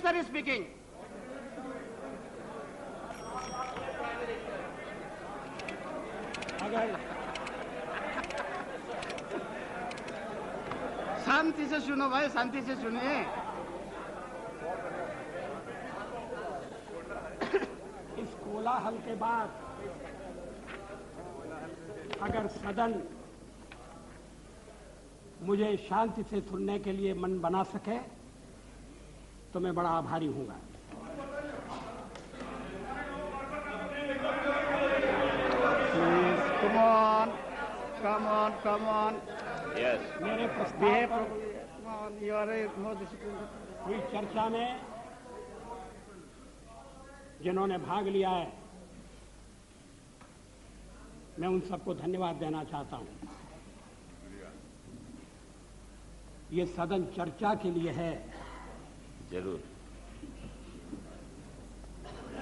Minister is speaking. शांति से सुनो भाई, शांति से सुनिए। इस कोलाहल के बाद अगर सदन मुझे शांति से सुनने के लिए मन बना सके तो मैं बड़ा आभारी हूंगा। Come on, come on, come on. Yes. मेरे प्रस्ताव पर Come on, you are a more disciplined. हुई चर्चा में जिन्होंने भाग लिया है, मैं उन सबको धन्यवाद देना चाहता हूं। ये सदन चर्चा के लिए है, जरूर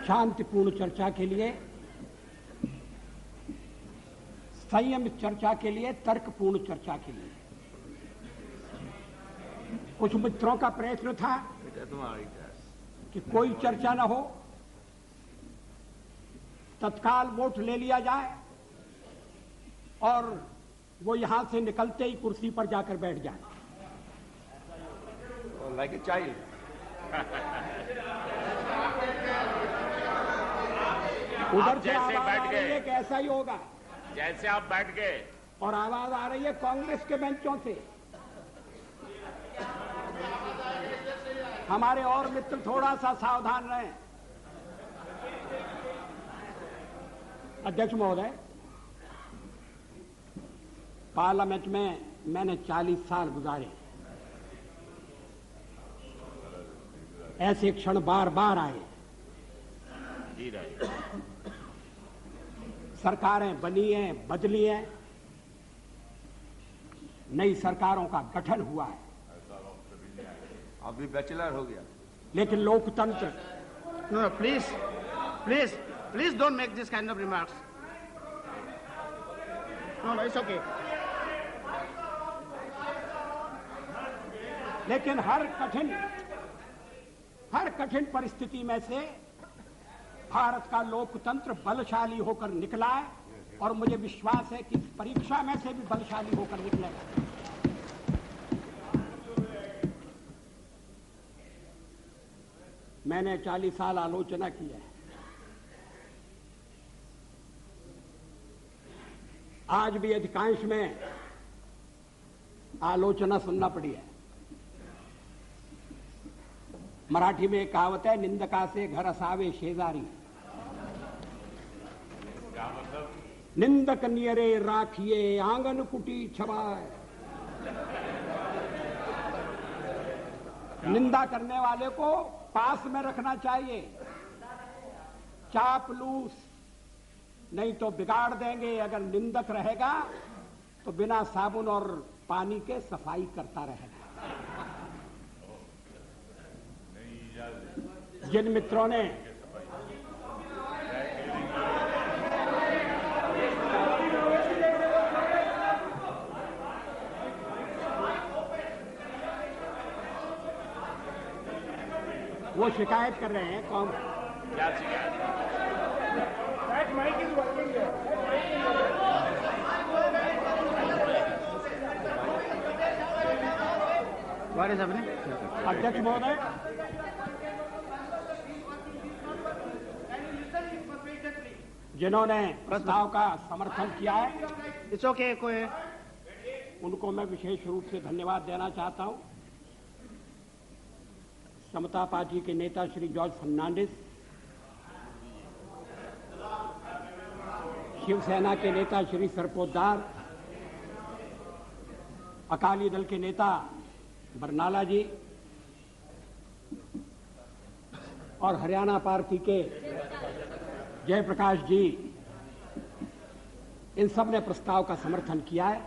शांतिपूर्ण चर्चा के लिए, संयमित चर्चा के लिए, तर्कपूर्ण चर्चा के लिए। कुछ मित्रों का प्रयत्न था कि कोई चर्चा न हो, तत्काल वोट ले लिया जाए और वो यहां से निकलते ही कुर्सी पर जाकर बैठ जाए। Like a child. उधर से जैसे आवाज बैठ आ रही गए। है कि ऐसा ही होगा, जैसे आप बैठ गए और आवाज आ रही है कांग्रेस के बेंचों से। हमारे और मित्र थोड़ा सा सावधान रहें। अध्यक्ष महोदय, पार्लियामेंट में मैंने 40 साल गुजारे। ऐसे क्षण बार बार आए। जी रहे। सरकारें बनी हैं, बदली हैं, नई सरकारों का गठन हुआ है, अभी बैचलर हो गया। लेकिन लोकतंत्र No, please, please, please don't make this kind of remarks. No, it's okay. लेकिन हर कठिन परिस्थिति में से भारत का लोकतंत्र बलशाली होकर निकला है और मुझे विश्वास है कि इस परीक्षा में से भी बलशाली होकर निकलेगा। मैंने 40 साल आलोचना की है। आज भी अधिकांश में आलोचना सुनना पड़ी है। मराठी में एक कहावत है, निंदका से घर असावे शेजारी। निंदक नियरे राखिए आंगन कुटी छबाए। निंदा करने वाले को पास में रखना चाहिए। चापलूस नहीं तो बिगाड़ देंगे। अगर निंदक रहेगा तो बिना साबुन और पानी के सफाई करता रहेगा। जिन मित्रों ने वो शिकायत कर रहे हैं, कौन क्या शिकायत? What is happening? अध्यक्ष महोदय, जिन्होंने प्रस्ताव का समर्थन किया है, It's okay, कोई उनको मैं विशेष रूप से धन्यवाद देना चाहता हूं। समता पार्टी के नेता श्री जॉर्ज फर्नांडिस, शिवसेना के नेता श्री सरपोतदार, अकाली दल के नेता बरनाला जी और हरियाणा पार्टी के जयप्रकाश जी, इन सब ने प्रस्ताव का समर्थन किया है।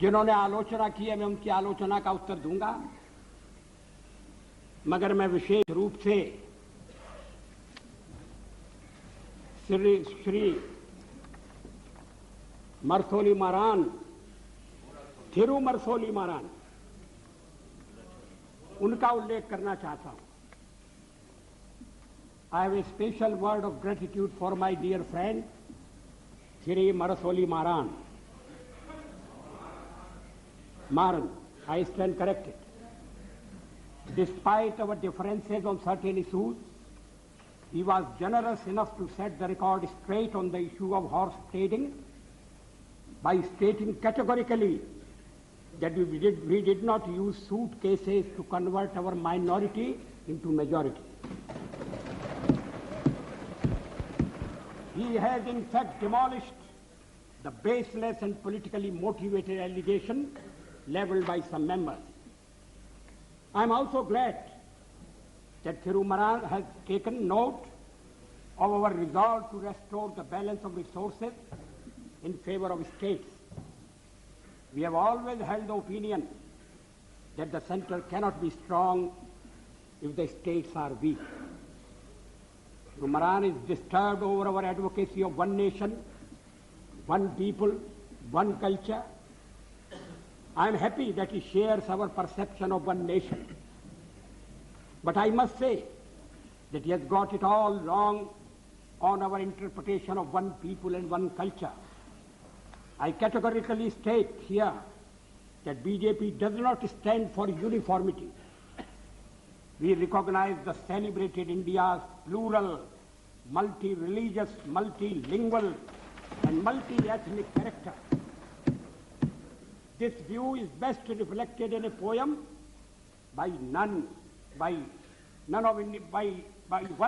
जिन्होंने आलोचना की है, मैं उनकी आलोचना का उत्तर दूंगा, मगर मैं विशेष रूप से श्री मरसोली मारान, थिरुमरसोली मारान, उनका उल्लेख करना चाहता हूं। I have a special word of gratitude for my dear friend, Shri Marasoli Maran. Maran, I stand corrected. Despite our differences on certain issues, he was generous enough to set the record straight on the issue of horse trading by stating categorically that we did not use suitcases to convert our minority into majority. He has in fact demolished the baseless and politically motivated allegation leveled by some members. I am also glad that Thiru Maran has taken note of our resolve to restore the balance of resources in favor of states. We have always held the opinion that the center cannot be strong if the states are weak. Thiru Maran is disturbed over our advocacy of one nation, one people, one culture. I am happy that he shares our perception of one nation. But I must say that he has got it all wrong on our interpretation of one people and one culture. I categorically state here that BJP does not stand for uniformity. We recognize the celebrated India's plural, multi-religious, multilingual, and multi-ethnic character. This view is best reflected in a poem by one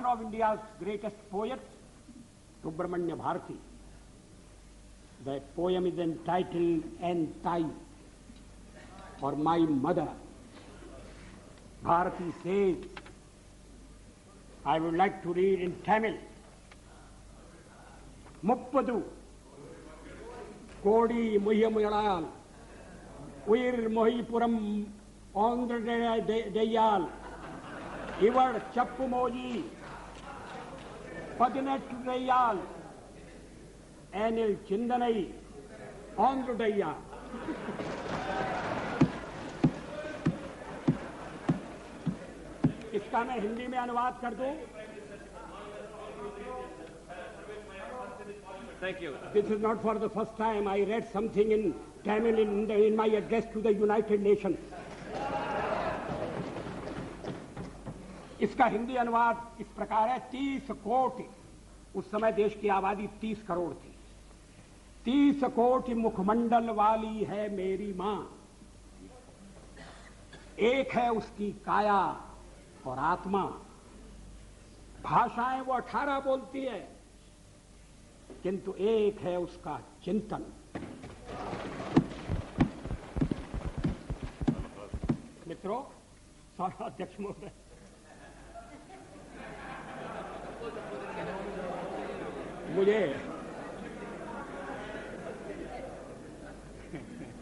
of India's greatest poets, Subramanya Bharati. The poem is entitled Antai, or My Mother. Bharati says, I would like to read in Tamil. Muppadu Kodi Muhyamuyal Uir Mohipuram Andra Deyal Ivar Chappumoji Padinet Deyal Anil Chindanai Andra Deyal. इसका मैं हिंदी में अनुवाद कर दूं. Thank you. This is not for the first time. I read something in Tamil in my address to the United Nations. इसका हिंदी अनुवाद इस प्रकार है. 30 कोटि, उस समय देश की आबादी 30 करोड़ थी. 30 कोटि मुखमंडल वाली है मेरी मां. एक है उसकी काया और आत्मा. भाषाएं वो 18 बोलती है, किंतु एक है उसका चिंतन. मित्रों, अध्यक्ष महोदय,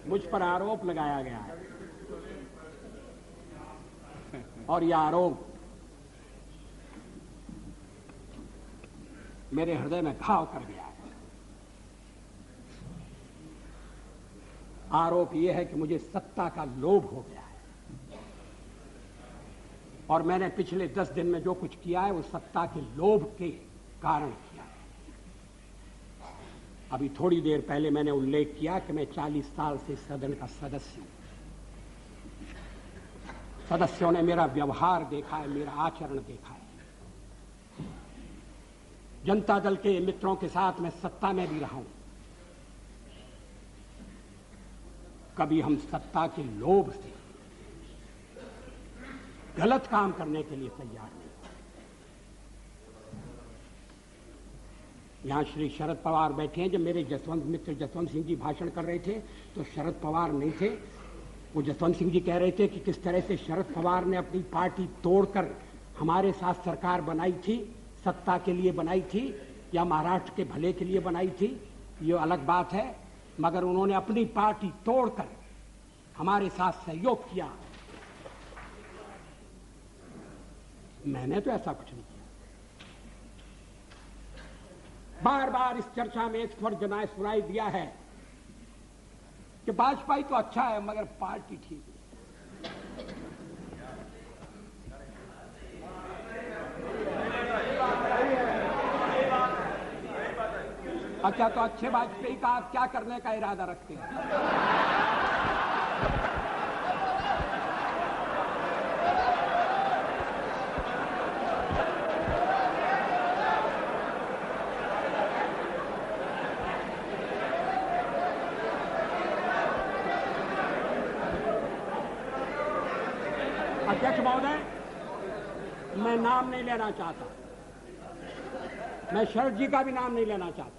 मुझ पर आरोप लगाया गया है और यह आरोप मेरे हृदय में घाव कर गया है. आरोप यह है कि मुझे सत्ता का लोभ हो गया है और मैंने पिछले 10 दिन में जो कुछ किया है वो सत्ता के लोभ के कारण किया है. अभी थोड़ी देर पहले मैंने उल्लेख किया कि मैं 40 साल से सदन का सदस्य हूं. सदस्यों ने मेरा व्यवहार देखा है, मेरा आचरण देखा है. जनता दल के मित्रों के साथ मैं सत्ता में भी रहा हूं. कभी हम सत्ता के लोभ से गलत काम करने के लिए तैयार नहीं. यहां श्री शरद पवार बैठे हैं. जब मेरे मित्र जसवंत सिंह जी भाषण कर रहे थे तो शरद पवार नहीं थे. वो जसवंत सिंह जी कह रहे थे कि किस तरह से शरद पवार ने अपनी पार्टी तोड़कर हमारे साथ सरकार बनाई थी, सत्ता के लिए बनाई थी या महाराष्ट्र के भले के लिए बनाई थी, ये अलग बात है. मगर उन्होंने अपनी पार्टी तोड़कर हमारे साथ सहयोग किया. मैंने तो ऐसा कुछ नहीं किया. बार बार इस चर्चा में एक स्वर सुनाई दिया है कि वाजपेयी तो अच्छा है मगर पार्टी ठीक है. अच्छा, तो अच्छे वाजपेयी का आप क्या करने का इरादा रखते हैं? अध्यक्ष महोदय, मैं नाम नहीं लेना चाहता, मैं शरद जी का भी नाम नहीं लेना चाहता,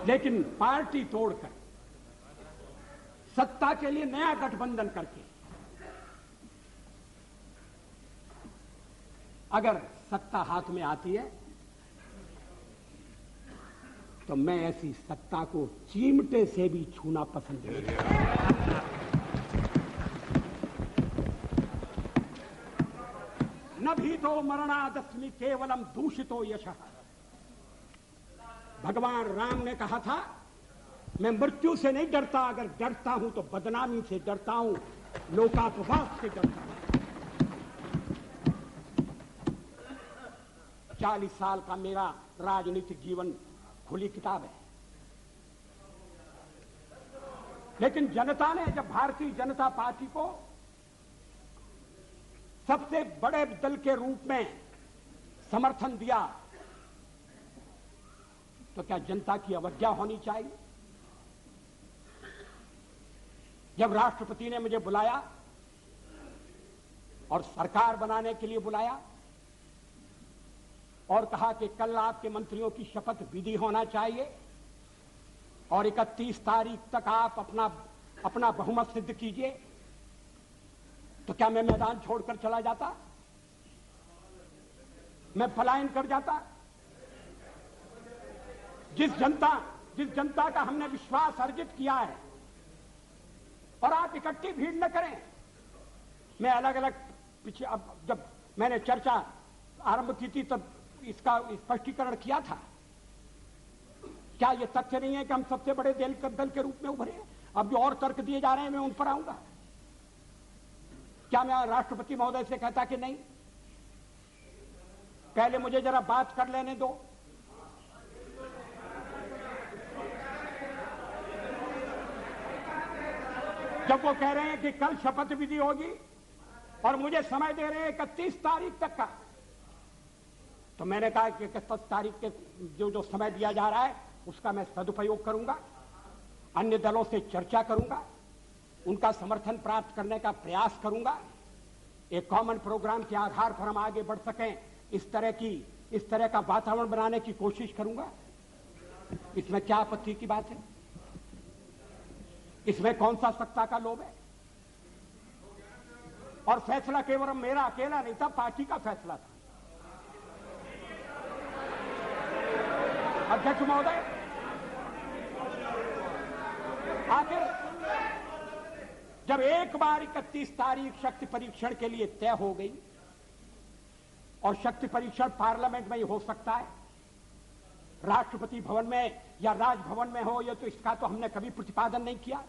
लेकिन पार्टी तोड़कर सत्ता के लिए नया गठबंधन करके अगर सत्ता हाथ में आती है तो मैं ऐसी सत्ता को चिमटे से भी छूना पसंद नहीं करता। न भीतो मरणादस्मि केवलम दूषितो यशः। भगवान राम ने कहा था, मैं मृत्यु से नहीं डरता, अगर डरता हूं तो बदनामी से डरता हूं, लोकापवाद से डरता हूं। 40 साल का मेरा राजनीतिक जीवन खुली किताब है, लेकिन जनता ने जब भारतीय जनता पार्टी को सबसे बड़े दल के रूप में समर्थन दिया तो क्या जनता की अवज्ञा होनी चाहिए? जब राष्ट्रपति ने मुझे बुलाया और सरकार बनाने के लिए बुलाया और कहा कि कल आपके मंत्रियों की शपथ विधि होना चाहिए और 31 तारीख तक आप अपना बहुमत सिद्ध कीजिए, तो क्या मैं मैदान छोड़कर चला जाता? मैं पलायन कर जाता? जिस जनता का हमने विश्वास अर्जित किया है, और आप इकट्ठी भीड़ न करें। मैं अलग अलग पीछे, अब जब मैंने चर्चा आरंभ की थी तब इसका स्पष्टीकरण किया था। क्या यह तथ्य नहीं है कि हम सबसे बड़े दल के रूप में उभरे हैं? अब जो और तर्क दिए जा रहे हैं मैं उन पर आऊंगा। क्या मैं राष्ट्रपति महोदय से कहता कि नहीं, पहले मुझे जरा बात कर लेने दो, जब वो कह रहे हैं कि कल शपथ विधि होगी और मुझे समय दे रहे हैं 31 तारीख तक का, तो मैंने कहा कि 31 तारीख के जो समय दिया जा रहा है उसका मैं सदुपयोग करूंगा, अन्य दलों से चर्चा करूंगा, उनका समर्थन प्राप्त करने का प्रयास करूंगा, एक कॉमन प्रोग्राम के आधार पर हम आगे बढ़ सकें, इस तरह का वातावरण बनाने की कोशिश करूंगा। इसमें क्या आपत्ति की बात है? इसमें कौन सा सत्ता का लोभ है? और फैसला केवल मेरा अकेला नहीं था, पार्टी का फैसला था। अध्यक्ष महोदय, आखिर जब एक बार 31 तारीख शक्ति परीक्षण के लिए तय हो गई, और शक्ति परीक्षण पार्लियामेंट में ही हो सकता है, राष्ट्रपति भवन में या राजभवन में हो, या तो इसका तो हमने कभी प्रतिपादन नहीं किया,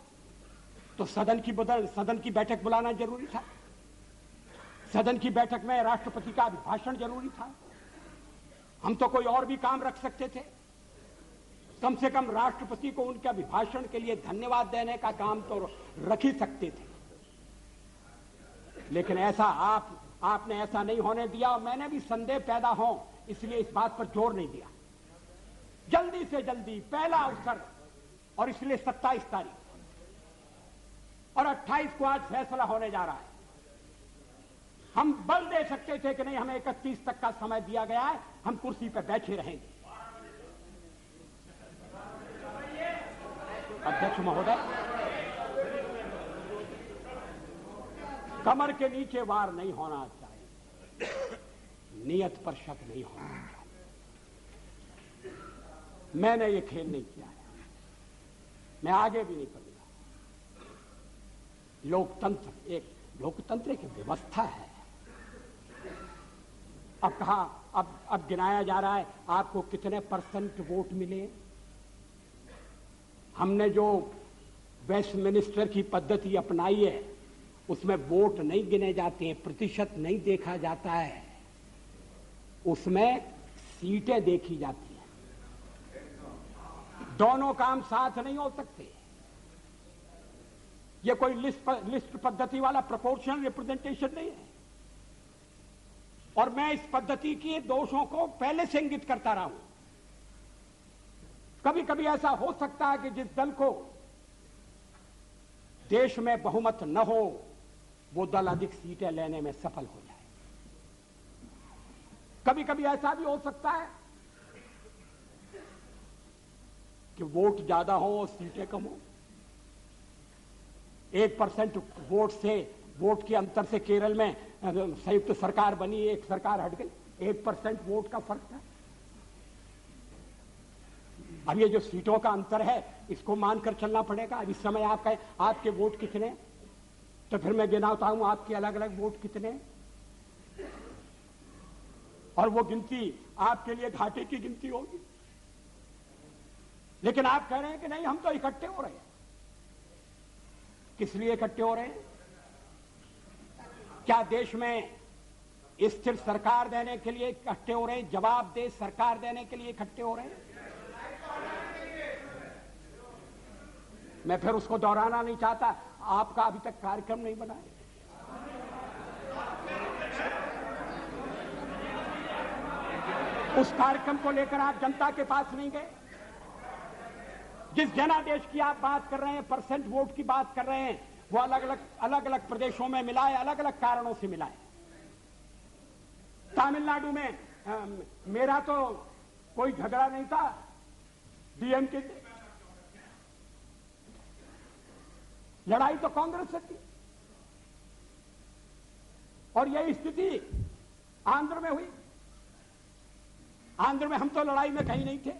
तो सदन की बैठक बुलाना जरूरी था। सदन की बैठक में राष्ट्रपति का अभिभाषण जरूरी था। हम तो कोई और भी काम रख सकते थे, कम से कम राष्ट्रपति को उनके अभिभाषण के लिए धन्यवाद देने का काम तो रख ही सकते थे। लेकिन ऐसा आपने ऐसा नहीं होने दिया, और मैंने भी संदेह पैदा हो इसलिए इस बात पर जोर नहीं दिया। जल्दी से जल्दी पहला अवसर, और इसलिए 27 तारीख और 28 को आज फैसला होने जा रहा है। हम बल दे सकते थे कि नहीं, हमें 31 तक का समय दिया गया है, हम कुर्सी पर बैठे रहेंगे। अध्यक्ष महोदय, कमर के नीचे वार नहीं होना चाहिए, नियत पर शक नहीं होना चाहिए। मैंने ये खेल नहीं किया है, मैं आगे भी नहीं करूंगा। लोकतंत्र एक व्यवस्था है। अब अब गिनाया जा रहा है आपको कितने % वोट मिले। हमने जो वेस्टमिनिस्टर की पद्धति अपनाई है उसमें वोट नहीं गिने जाते हैं, प्रतिशत नहीं देखा जाता है, उसमें सीटें देखी जाती हैं। दोनों काम साथ नहीं हो सकते। ये कोई लिस्ट पद्धति वाला प्रोपोर्शनल रिप्रेजेंटेशन नहीं है। और मैं इस पद्धति के दोषों को पहले से इंगित करता रहा हूं। कभी कभी ऐसा हो सकता है कि जिस दल को देश में बहुमत न हो, वो दल अधिक सीटें लेने में सफल हो जाए। कभी कभी ऐसा भी हो सकता है कि वोट ज्यादा हो और सीटें कम हो। 1% वोट के अंतर से केरल में संयुक्त सरकार बनी, एक सरकार हट गई। 1% वोट का फर्क था। अब ये जो सीटों का अंतर है, इसको मानकर चलना पड़ेगा। अब इस समय आपके वोट कितने, तो फिर मैं गिनाता हूं आपके अलग अलग वोट कितने, और वो गिनती आपके लिए घाटे की गिनती होगी। लेकिन आप कह रहे हैं कि नहीं, हम तो इकट्ठे हो रहे हैं। किस लिए इकट्ठे हो रहे हैं? क्या देश में स्थिर सरकार देने के लिए इकट्ठे हो रहे हैं? जवाबदेह सरकार देने के लिए इकट्ठे हो रहे हैं? मैं फिर उसको दोहराना नहीं चाहता। आपका अभी तक कार्यक्रम नहीं बना है। उस कार्यक्रम को लेकर आप जनता के पास नहीं गए। जिस जनादेश की आप बात कर रहे हैं, परसेंट वोट की बात कर रहे हैं, वो अलग अलग प्रदेशों में मिला है, अलग अलग कारणों से मिला है। तमिलनाडु में मेरा तो कोई झगड़ा नहीं था डीएमके से, लड़ाई तो कांग्रेस से थी। और यही स्थिति आंध्र में हुई। आंध्र में हम तो लड़ाई में कहीं नहीं थे,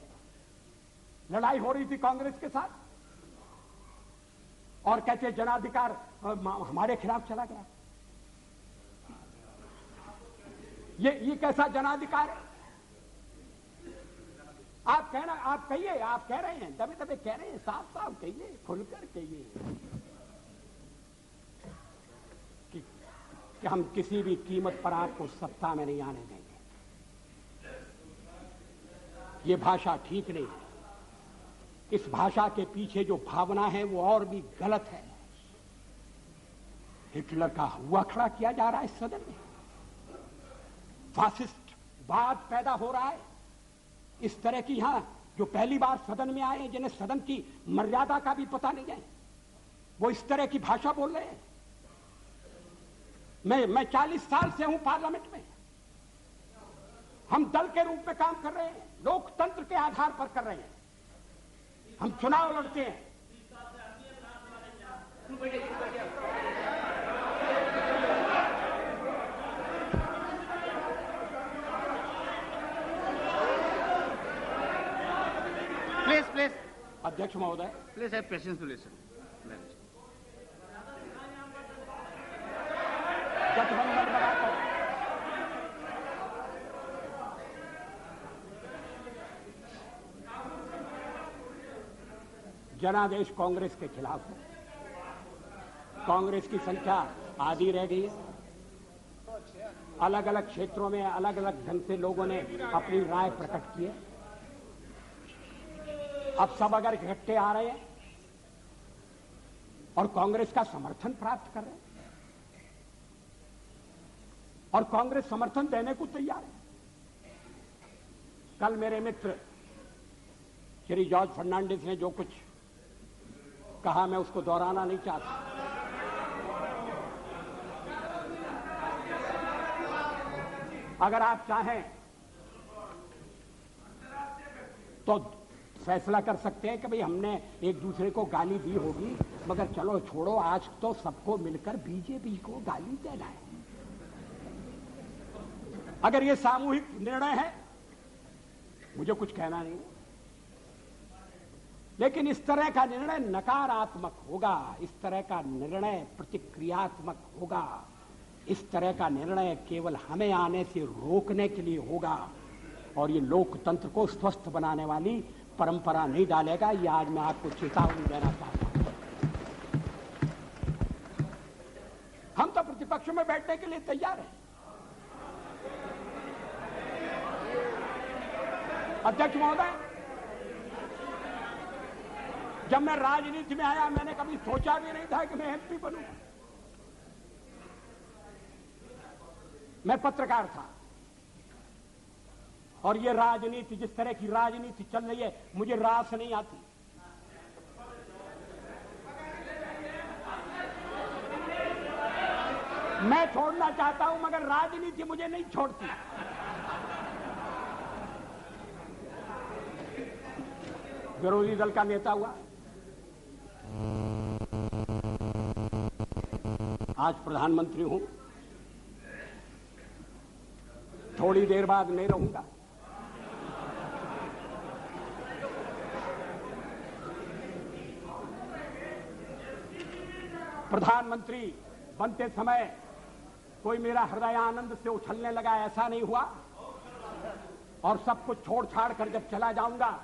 लड़ाई हो रही थी कांग्रेस के साथ। और कहते जनाधिकार हमारे खिलाफ चला गया। ये कैसा जनाधिकार है? आप कहिए, आप कह रहे हैं, दबे दबे कह रहे हैं, साफ साफ कहिए, खुलकर कहिए कि हम किसी भी कीमत पर आपको सत्ता में नहीं आने देंगे। ये भाषा ठीक नहीं है। इस भाषा के पीछे जो भावना है वो और भी गलत है। हिटलर का हुआ खड़ा किया जा रहा है इस सदन में। फासिस्ट वाद पैदा हो रहा है। इस तरह की यहां जो पहली बार सदन में आए, जिन्हें सदन की मर्यादा का भी पता नहीं है, वो इस तरह की भाषा बोल रहे हैं। मैं 40 साल से हूं पार्लियामेंट में। हम दल के रूप में काम कर रहे हैं, लोकतंत्र के आधार पर कर रहे हैं। हम चुनाव लड़ते हैं। प्लीज अध्यक्ष महोदय, please have patience to listen. गठबंधन बनाकर जनादेश कांग्रेस के खिलाफ है। कांग्रेस की संख्या आधी रह गई है। अलग अलग क्षेत्रों में अलग अलग ढंग से लोगों ने अपनी राय प्रकट की है। अब सब अगर इकट्ठे आ रहे हैं और कांग्रेस का समर्थन प्राप्त कर रहे हैं, और कांग्रेस समर्थन देने को तैयार है। कल मेरे मित्र श्री जॉर्ज फर्नांडिस ने जो कुछ कहा, मैं उसको दोहराना नहीं चाहता। अगर आप चाहें तो फैसला कर सकते हैं कि भाई हमने एक दूसरे को गाली दी होगी, मगर चलो छोड़ो, आज तो सबको मिलकर बीजेपी को गाली देना है। अगर ये सामूहिक निर्णय है, मुझे कुछ कहना नहीं, लेकिन इस तरह का निर्णय नकारात्मक होगा, इस तरह का निर्णय प्रतिक्रियात्मक होगा, इस तरह का निर्णय केवल हमें आने से रोकने के लिए होगा, और ये लोकतंत्र को स्वस्थ बनाने वाली परंपरा नहीं डालेगा। ये आज मैं आपको चेतावनी देना चाहता हूं। हम तो प्रतिपक्ष में बैठने के लिए तैयार हैं। अध्यक्ष महोदय, जब मैं राजनीति में आया मैंने कभी सोचा भी नहीं था कि मैं एमपी बनूंगा। मैं पत्रकार था और ये राजनीति, जिस तरह की राजनीति चल रही है, मुझे रास नहीं आती। मैं छोड़ना चाहता हूं मगर राजनीति मुझे नहीं छोड़ती। विरोधी दल का नेता हुआ, आज प्रधानमंत्री हूं, थोड़ी देर बाद नहीं रहूंगा। प्रधानमंत्री बनते समय कोई मेरा हृदय आनंद से उछलने लगा, ऐसा नहीं हुआ। और सब कुछ छोड़ छाड़ कर जब चला जाऊंगा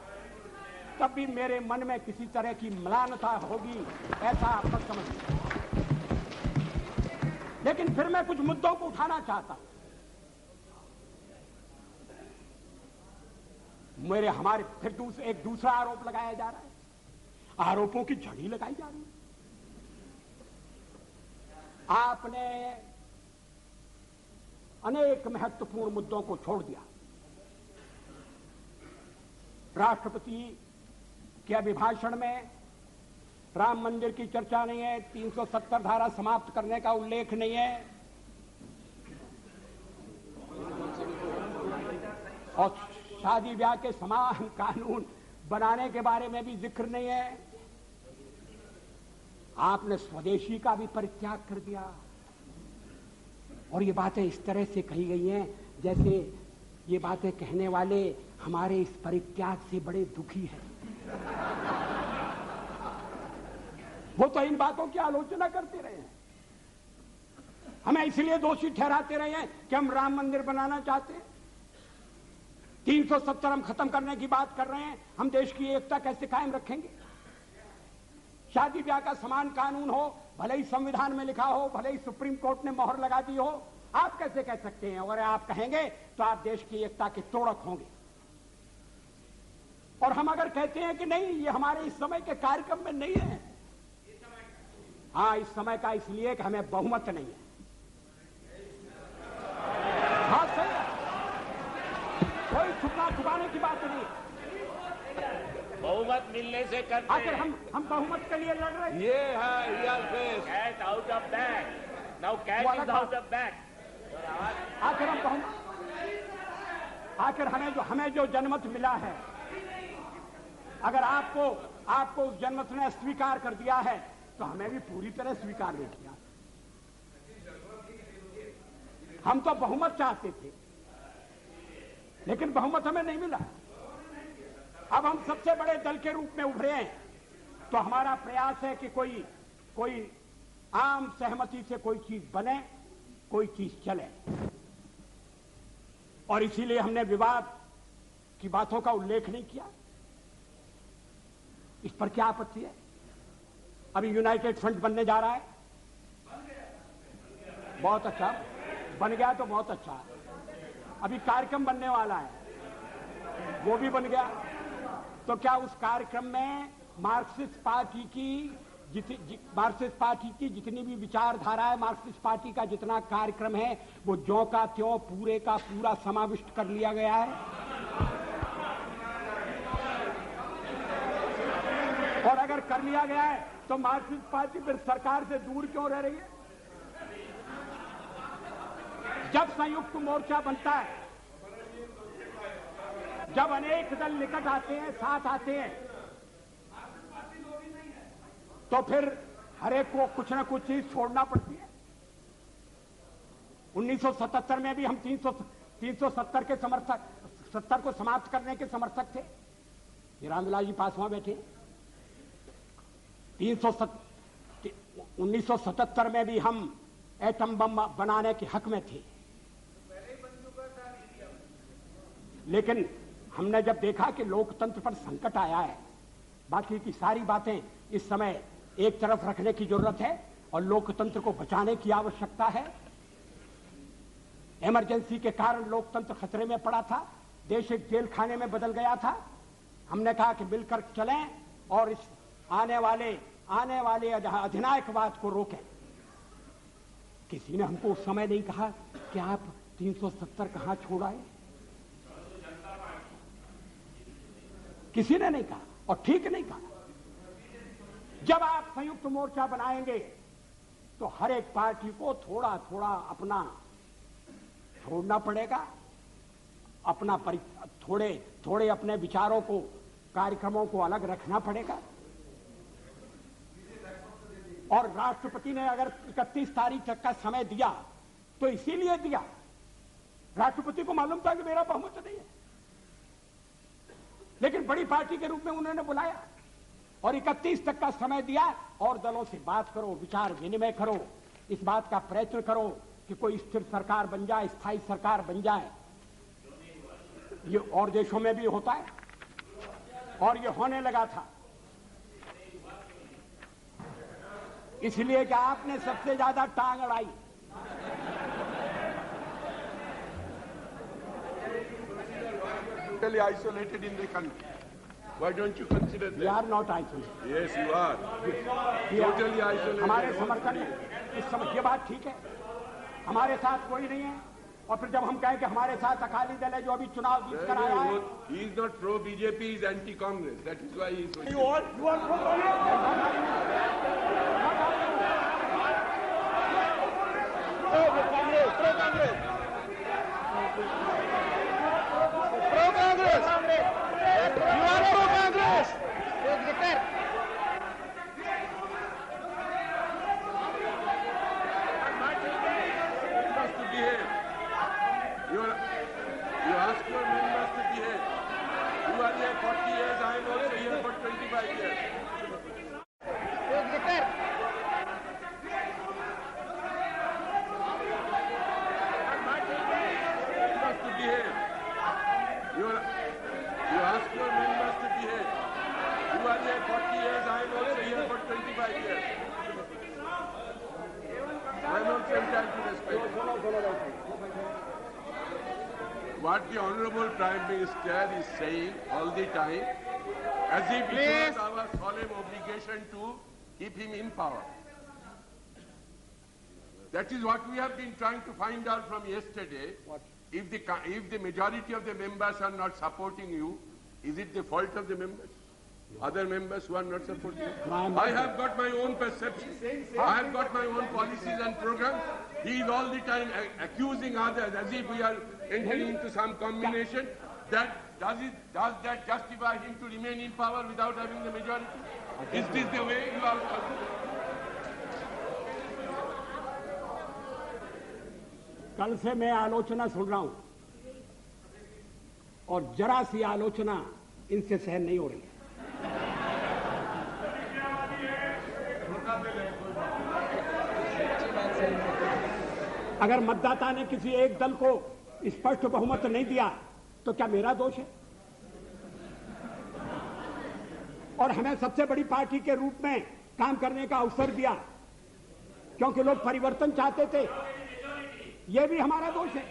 तब भी मेरे मन में किसी तरह की म्लानता होगी, ऐसा आप मत समझिए। लेकिन फिर मैं कुछ मुद्दों को उठाना चाहता हूं। हमारे फिर एक दूसरा आरोप लगाया जा रहा है, आरोपों की झड़ी लगाई जा रही है। आपने अनेक महत्वपूर्ण मुद्दों को छोड़ दिया। राष्ट्रपति के अभिभाषण में राम मंदिर की चर्चा नहीं है, 370 धारा समाप्त करने का उल्लेख नहीं है, और शादी ब्याह के समान कानून बनाने के बारे में भी जिक्र नहीं है। आपने स्वदेशी का भी परित्याग कर दिया। और ये बातें इस तरह से कही गई हैं जैसे ये बातें कहने वाले हमारे इस परित्याग से बड़े दुखी हैं। वो तो इन बातों की आलोचना करते रहे हैं, हमें इसलिए दोषी ठहराते रहे हैं कि हम राम मंदिर बनाना चाहते हैं। 370 हम खत्म करने की बात कर रहे हैं, हम देश की एकता कैसे कायम रखेंगे? शादी ब्याह का समान कानून हो, भले ही संविधान में लिखा हो, भले ही सुप्रीम कोर्ट ने मोहर लगा दी हो, आप कैसे कह सकते हैं? अगर आप कहेंगे तो आप देश की एकता के तोड़क होंगे। और हम अगर कहते हैं कि नहीं, ये हमारे इस समय के कार्यक्रम में नहीं है, हाँ इस समय का इसलिए कि हमें बहुमत नहीं है। हाँ सही है, कोई छुपना छुपाने की बात नहीं है। बहुमत मिलने से करते आखिर हम बहुमत के लिए लड़ रहे हैं। ये है cat out of bag, now cat is out of bag. आखिर हम बहुमत, आखिर हमें जो जनमत मिला है, अगर आपको उस जनमत ने स्वीकार कर दिया है तो हमें भी पूरी तरह स्वीकार नहीं किया। हम तो बहुमत चाहते थे लेकिन बहुमत हमें नहीं मिला। अब हम सबसे बड़े दल के रूप में उभरे हैं तो हमारा प्रयास है कि कोई आम सहमति से कोई चीज बने, कोई चीज चले। और इसीलिए हमने विवाद की बातों का उल्लेख नहीं किया। इस पर क्या आपत्ति है? अभी यूनाइटेड फ्रंट बनने जा रहा है, बहुत अच्छा, बन गया तो बहुत अच्छा। अभी कार्यक्रम बनने वाला है, वो भी बन गया। तो क्या उस कार्यक्रम में मार्क्सिस्ट पार्टी की जितनी भी विचारधारा है, मार्क्सिस्ट पार्टी का जितना कार्यक्रम है, वो ज्यों का त्यों पूरे का पूरा समाविष्ट कर लिया गया है। और अगर कर लिया गया है तो मार्क्सिस्ट पार्टी फिर सरकार से दूर क्यों रह रही है? जब संयुक्त मोर्चा बनता है, जब अनेक दल निकट आते हैं, साथ आते हैं, तो फिर हरेक को कुछ ना कुछ चीज छोड़ना पड़ती है। 1977 में भी हम 370 के समर्थक, 70 को समाप्त करने के समर्थक थे। ये रामविलास जी पासवान बैठे। 1977 में भी हम एटम बम बनाने के हक में थे। लेकिन हमने जब देखा कि लोकतंत्र पर संकट आया है, बाकी की सारी बातें इस समय एक तरफ रखने की जरूरत है और लोकतंत्र को बचाने की आवश्यकता है। इमरजेंसी के कारण लोकतंत्र खतरे में पड़ा था, देश एक जेल खाने में बदल गया था। हमने कहा कि मिलकर चलें और इस आने वाले अधिनायकवाद को रोकें। किसी ने हमको उस समय नहीं कहा कि आप 370 कहां छोड़ आए, किसी ने नहीं कहा और ठीक नहीं कहा। जब आप संयुक्त मोर्चा बनाएंगे तो हर एक पार्टी को थोड़ा थोड़ा अपना छोड़ना पड़ेगा, अपना थोड़े अपने विचारों को, कार्यक्रमों को अलग रखना पड़ेगा। और राष्ट्रपति ने अगर 31 तारीख तक का समय दिया तो इसीलिए दिया, राष्ट्रपति को मालूम था कि मेरा बहुमत नहीं है, लेकिन बड़ी पार्टी के रूप में उन्होंने बुलाया और 31 तक का समय दिया और दलों से बात करो, विचार विनिमय करो, इस बात का प्रयत्न करो कि कोई स्थिर सरकार बन जाए, स्थायी सरकार बन जाए। ये और देशों में भी होता है और ये होने लगा था। इसलिए कि आपने सबसे ज्यादा टांग अड़ाई। Totally isolated in the country. Why don't you consider that? We are not isolated. Yes, you are. Totally isolated. हमारे समर्थन है इस समय, ये बात ठीक है, हमारे साथ कोई नहीं है। और फिर जब हम कहें कि हमारे साथ अकाली दल है जो अभी चुनाव जीत कर आया है, he is not pro BJP, he is anti Congress. That is why he is. you are pro Congress. Pro Congress. Pro Congress. You are pro Congress. Declare. You ask your members to behave. You are here 40 years, I am also here for 25 years. Declare. Members to behave. You ask your members to behave. You are here 40 years, I am also here for 25 years. I am also entitled to respect. What the Honorable Prime Minister is saying all the time, as if it was our solemn obligation to keep him in power. That is what we have been trying to find out from yesterday. If the majority of the members are not supporting you, is it the fault of the members? Other members who are not supporting you? I have got my own perception. I have got my own policies and programs. He is all the time accusing others as if we are entering into some combination. Does that justify him to remain in power without having the majority? Is this the way you are? कल से मैं आलोचना सुन रहा हूं और जरा सी आलोचना इनसे सहन नहीं हो रही है। अगर मतदाता ने किसी एक दल को स्पष्ट बहुमत नहीं दिया तो क्या मेरा दोष है? और हमें सबसे बड़ी पार्टी के रूप में काम करने का अवसर दिया क्योंकि लोग परिवर्तन चाहते थे, ये भी हमारा दोष है।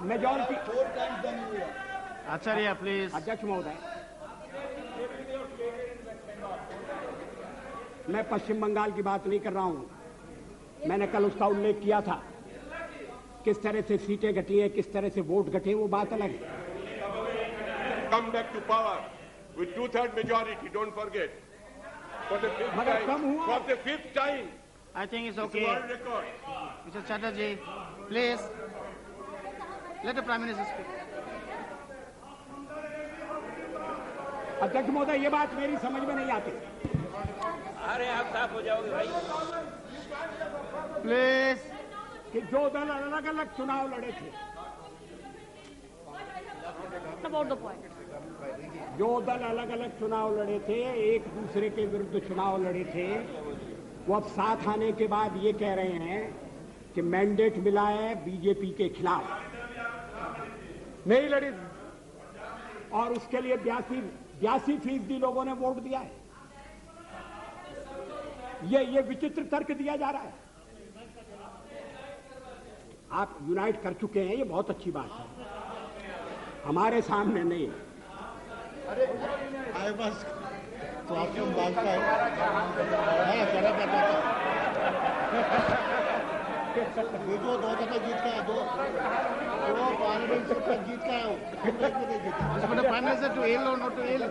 मेजॉरिटी। Acharya please. अध्यक्ष महोदय, मैं पश्चिम बंगाल की बात नहीं कर रहा हूं। मैंने कल उसका उल्लेख किया था, किस तरह से सीटें घटी हैं, किस तरह से वोट घटे, वो बात अलग है। Come back to power with 2/3 majority. Don't forget. For the fifth मगर कम time. हुआ। For the fifth time. I think it's It's okay. a world record. Mr. Chatterjee, please. Let the Prime Minister speak. अध्यक्ष महोदय, ये बात मेरी समझ में नहीं आती। अरे आप साफ हो जाओगे भाई। Please. कि जो दल अलग अलग चुनाव लड़े थे, About the point. जो दल अलग अलग चुनाव लड़े थे, एक दूसरे के विरुद्ध चुनाव लड़े थे, वो अब साथ आने के बाद ये कह रहे हैं कि मैंडेट मिला है बीजेपी के खिलाफ, नहीं लड़ी और उसके लिए 82% लोगों ने वोट दिया है। ये विचित्र तर्क दिया जा रहा है। आप यूनाइट कर चुके हैं, ये बहुत अच्छी बात है, हमारे सामने नहीं। आए बस तो आपको मांगता है करा करता ये जो 2 दफे जीत का है, दो पार्लियामेंट सीट तक जीत का है, नहीं जीता। Mr. Prime Minister, to yield or not to yield?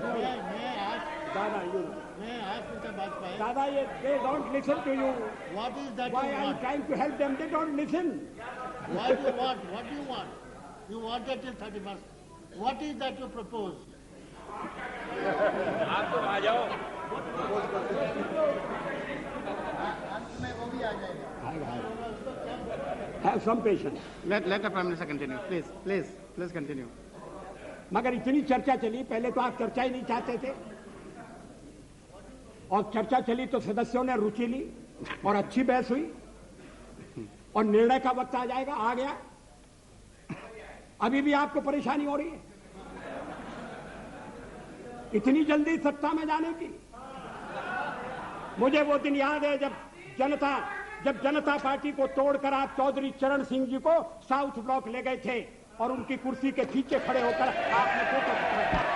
मैं आज Mr. Bajpayee, दादा, ये they don't listen to you. what is that Why you I'm want? trying to help them, they don't listen. What do you want? What do you want? You want that till 31st. What is that you propose? आप तो आ जाओ। अंत में वो भी आ जाएगा। Have some patience. Let the Prime Minister continue. Please continue. मगर इतनी चर्चा चली, पहले तो आप चर्चा ही नहीं चाहते थे, और चर्चा चली तो सदस्यों ने रुचि ली और अच्छी बहस हुई, और निर्णय का वक्त आ जाएगा, आ गया। अभी भी आपको परेशानी हो रही है इतनी जल्दी सत्ता में जाने की। मुझे वो दिन याद है जब जनता पार्टी को तोड़कर आप चौधरी चरण सिंह जी को साउथ ब्लॉक ले गए थे और उनकी कुर्सी के पीछे खड़े होकर आपने फोटो खिंचवाया।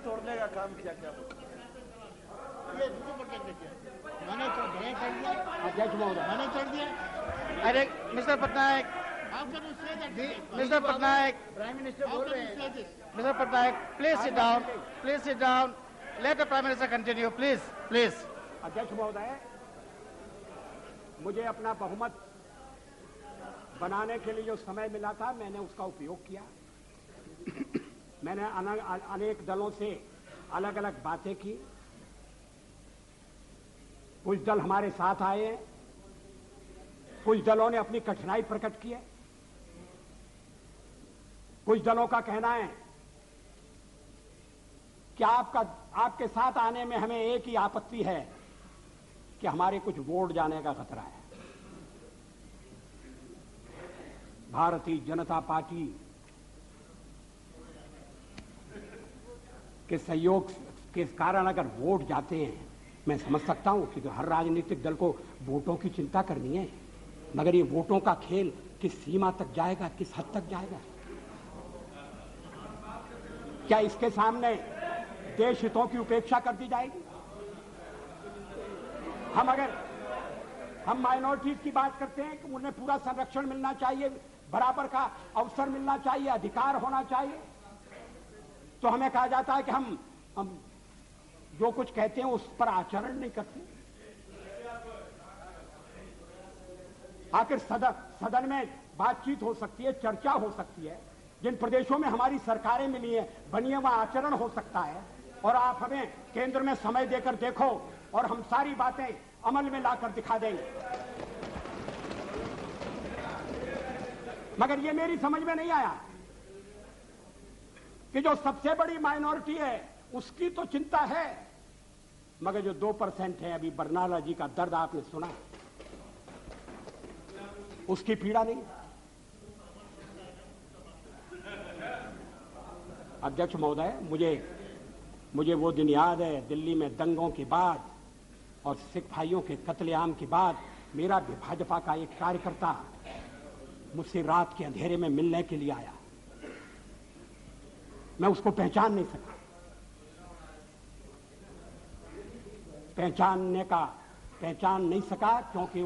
तोड़ने का काम किया क्या? ये दूसरे प्रोटेक्ट किया। मैंने तो भय कर दिया। अध्यक्ष महोदय, मैंने कर दिया। I think, Mr. Patnaik, How can you say that? Mr. Patnaik, Prime Minister बोल रहे हैं। Mr. Patnaik, please sit down. Please sit down. Let the Prime Minister continue. Please. अध्यक्ष महोदय, मुझे अपना बहुमत बनाने के लिए जो समय मिला था, मैंने उसका उपयोग किया। मैंने अनेक दलों से अलग अलग बातें की। कुछ दल हमारे साथ आए हैं, कुछ दलों ने अपनी कठिनाई प्रकट की है। कुछ दलों का कहना है कि आपके साथ आने में हमें एक ही आपत्ति है कि हमारे कुछ वोट जाने का खतरा है। भारतीय जनता पार्टी के सहयोग के कारण अगर वोट जाते हैं, मैं समझ सकता हूं कि हर राजनीतिक दल को वोटों की चिंता करनी है, मगर ये वोटों का खेल किस सीमा तक जाएगा, किस हद तक जाएगा? क्या इसके सामने देश हितों की उपेक्षा कर दी जाएगी? हम माइनॉरिटीज की बात करते हैं कि उन्हें पूरा संरक्षण मिलना चाहिए, बराबर का अवसर मिलना चाहिए, अधिकार होना चाहिए, तो हमें कहा जाता है कि हम जो कुछ कहते हैं उस पर आचरण नहीं करते। आखिर सदन में बातचीत हो सकती है, चर्चा हो सकती है। जिन प्रदेशों में हमारी सरकारें मिली है, बनी है, वहां आचरण हो सकता है। और आप हमें केंद्र में समय देकर देखो और हम सारी बातें अमल में लाकर दिखा देंगे। मगर ये मेरी समझ में नहीं आया कि जो सबसे बड़ी माइनॉरिटी है उसकी तो चिंता है, मगर जो 2% है, अभी बरनाला जी का दर्द आपने सुना, उसकी पीड़ा नहीं। अध्यक्ष महोदय, मुझे वो दिन याद है, दिल्ली में दंगों के बाद और सिख भाइयों के कत्लेआम के बाद मेरा भाजपा का एक कार्यकर्ता मुझसे रात के अंधेरे में मिलने के लिए आया। मैं उसको पहचान नहीं सका क्योंकि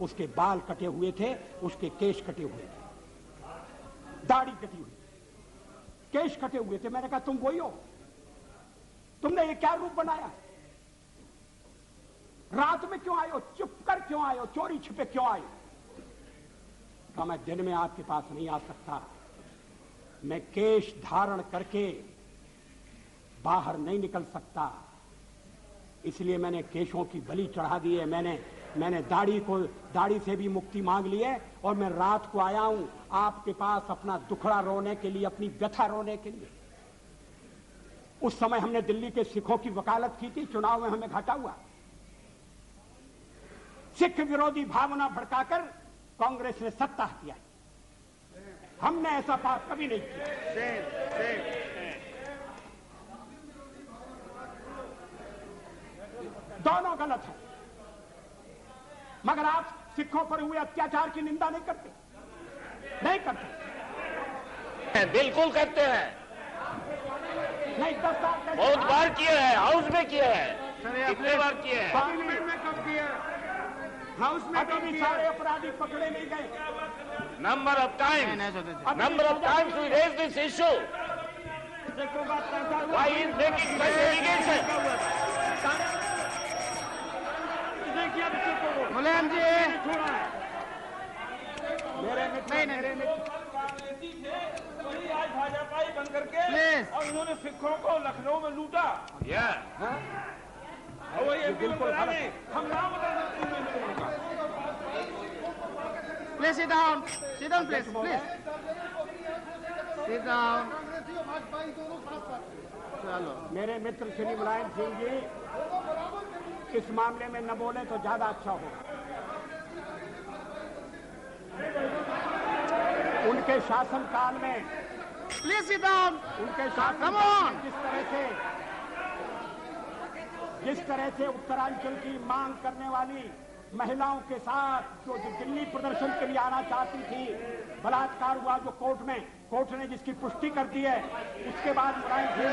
उसके बाल कटे हुए थे, उसके केश कटे हुए थे, दाढ़ी कटी हुई, केश कटे हुए थे। मैंने कहा तुम वही हो? तुमने ये क्या रूप बनाया? रात में क्यों आए हो? चुप कर क्यों आए हो? चोरी छिपे क्यों आए हो? कहा मैं दिन में आपके पास नहीं आ सकता, मैं केश धारण करके बाहर नहीं निकल सकता, इसलिए मैंने केशों की बलि चढ़ा दी है। मैंने दाढ़ी से भी मुक्ति मांग ली है और मैं रात को आया हूं आपके पास अपना दुखड़ा रोने के लिए, अपनी व्यथा रोने के लिए। उस समय हमने दिल्ली के सिखों की वकालत की थी, चुनाव में हमें घाटा हुआ। सिख विरोधी भावना भड़काकर कांग्रेस ने सत्ता किया, हमने ऐसा पाप कभी नहीं किया। दोनों गलत है, मगर आप सिखों पर हुए अत्याचार की निंदा नहीं करते, नहीं करते। बिल्कुल करते हैं, नहीं 10 साल बहुत बार किए हैं, हाउस में किए हैं, कितने बार किए हैं। पार्लियामेंट में कब किया, हाउस में कब किया? सारे अपराधी पकड़े नहीं गए। Number of times we raise this issue, why is making such allegation. Mulayam ji, वही आज भाजपा ही बन करके Please. और उन्होंने सिखों को लखनऊ में लूटा। और वही एमपी में बना नहीं, हम नाम बता सकते हैं। Please sit down, please, please. Sit down. चलो, मेरे मित्र श्री मुलायम सिंह जी इस मामले में न बोले तो ज्यादा अच्छा होगा। उनके शासनकाल में, please sit down. उनके Come शासन on. जिस तरह से उत्तरांचल की मांग करने वाली महिलाओं के साथ जो दिल्ली प्रदर्शन के लिए आना चाहती थी, बलात्कार हुआ जो कोर्ट ने जिसकी पुष्टि कर दी है, उसके बाद Mulayam Singh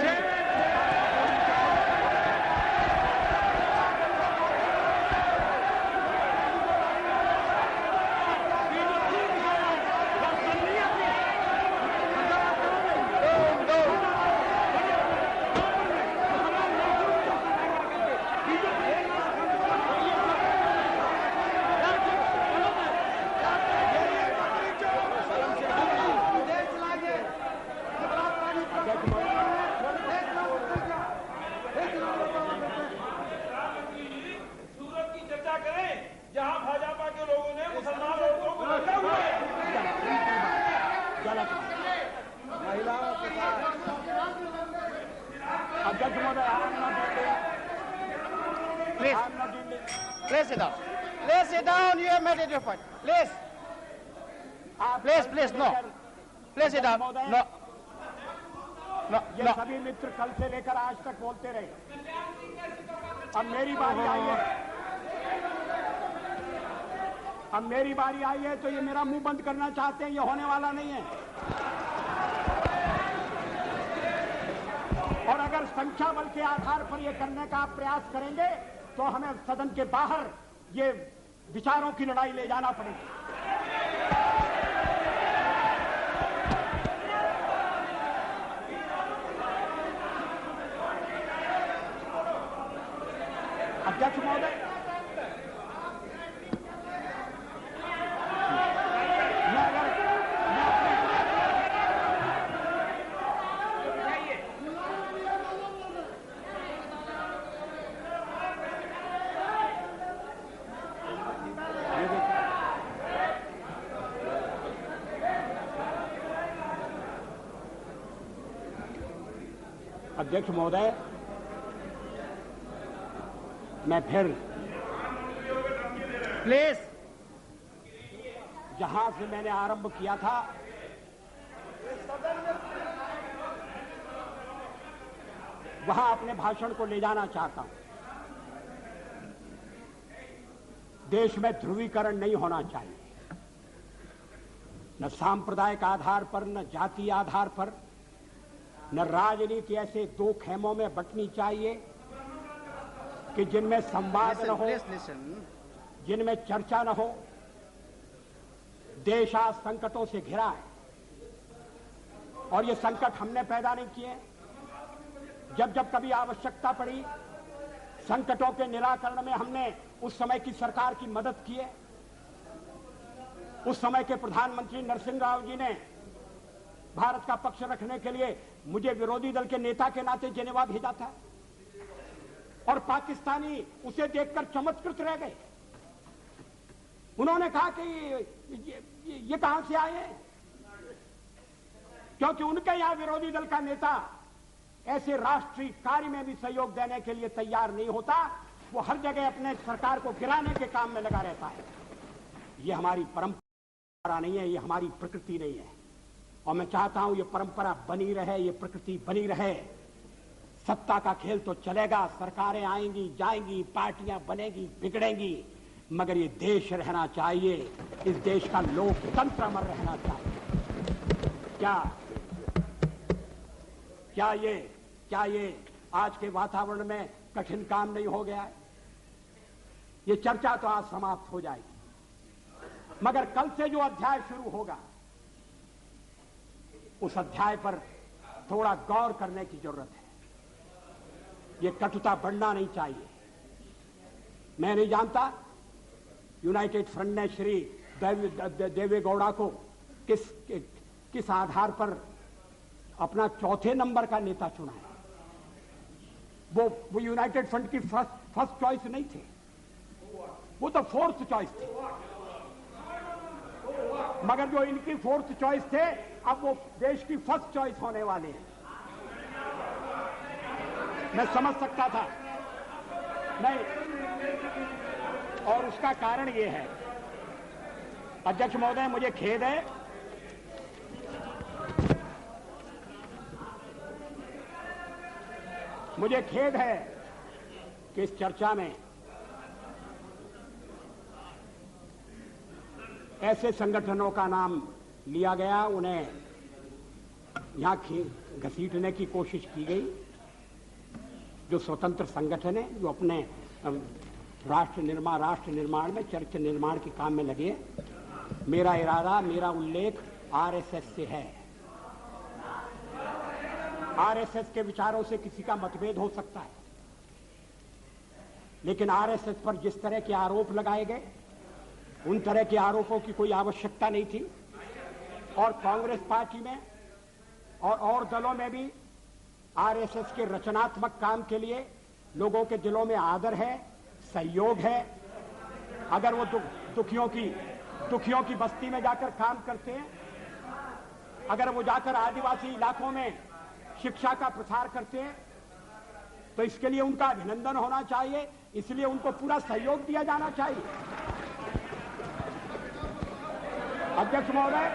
Please sit down. You have made it your point. Please, no. Please sit down. No. ये सभी मित्र कल से लेकर आज तक बोलते रहे। अब मेरी बारी आई है तो ये मेरा मुंह बंद करना चाहते हैं, ये होने वाला नहीं है। और अगर संख्या बल के आधार पर ये करने का आप प्रयास करेंगे तो हमें सदन के बाहर ये विचारों की लड़ाई ले जाना पड़ेगी। अध्यक्ष महोदय, अध्यक्ष महोदय, मैं फिर प्लीज, जहां से मैंने आरंभ किया था वहां अपने भाषण को ले जाना चाहता हूं। देश में ध्रुवीकरण नहीं होना चाहिए, न सांप्रदायिक आधार पर, न जातीय आधार पर, न राजनीति ऐसे दो खेमों में बंटनी चाहिए कि जिनमें संवाद न हो, जिनमें चर्चा न हो। देश आज संकटों से घिरा है और ये संकट हमने पैदा नहीं किए। जब जब कभी आवश्यकता पड़ी, संकटों के निराकरण में हमने उस समय की सरकार की मदद की है। उस समय के प्रधानमंत्री नरसिंह राव जी ने भारत का पक्ष रखने के लिए मुझे विरोधी दल के नेता के नाते जेनेवा भेजा था और पाकिस्तानी उसे देखकर चमत्कृत रह गए। उन्होंने कहा कि ये कहां से आए हैं, क्योंकि उनके यहां विरोधी दल का नेता ऐसे राष्ट्रीय कार्य में भी सहयोग देने के लिए तैयार नहीं होता। वो हर जगह अपने सरकार को गिराने के काम में लगा रहता है। ये हमारी परंपरा नहीं है, ये हमारी प्रकृति नहीं है और मैं चाहता हूं ये परंपरा बनी रहे, ये प्रकृति बनी रहे। सत्ता का खेल तो चलेगा, सरकारें आएंगी जाएंगी, पार्टियां बनेगी बिगड़ेंगी, मगर ये देश रहना चाहिए, इस देश का लोकतंत्र अमर रहना चाहिए। क्या ये आज के वातावरण में कठिन काम नहीं हो गया है? ये चर्चा तो आज समाप्त हो जाएगी, मगर कल से जो अध्याय शुरू होगा उस अध्याय पर थोड़ा गौर करने की जरूरत है। ये कटुता बढ़ना नहीं चाहिए। मैं नहीं जानता यूनाइटेड फ्रंट ने श्री देवेगौड़ा को किस आधार पर अपना चौथे नंबर का नेता चुना है। वो यूनाइटेड फ्रंट की फर्स्ट चॉइस नहीं थे, वो तो फोर्थ चॉइस थे। मगर जो इनकी फोर्थ चॉइस थे अब वो देश की फर्स्ट चॉइस होने वाले हैं। मैं समझ सकता था नहीं, और उसका कारण ये है, अध्यक्ष महोदय मुझे खेद है कि इस चर्चा में ऐसे संगठनों का नाम लिया गया, उन्हें यहां घसीटने की कोशिश की गई, जो स्वतंत्र संगठन है, जो अपने राष्ट्र निर्माण में चरित्र निर्माण के काम में लगे। मेरा इरादा, मेरा उल्लेख आरएसएस से है। आरएसएस के विचारों से किसी का मतभेद हो सकता है, लेकिन आरएसएस पर जिस तरह के आरोप लगाए गए उन तरह के आरोपों की कोई आवश्यकता नहीं थी। और कांग्रेस पार्टी में और दलों में भी आरएसएस के रचनात्मक काम के लिए लोगों के दिलों में आदर है, सहयोग है। अगर वो दुखियों की बस्ती में जाकर काम करते हैं, अगर वो जाकर आदिवासी इलाकों में शिक्षा का प्रसार करते हैं, तो इसके लिए उनका अभिनंदन होना चाहिए, इसलिए उनको पूरा सहयोग दिया जाना चाहिए। अध्यक्ष महोदय,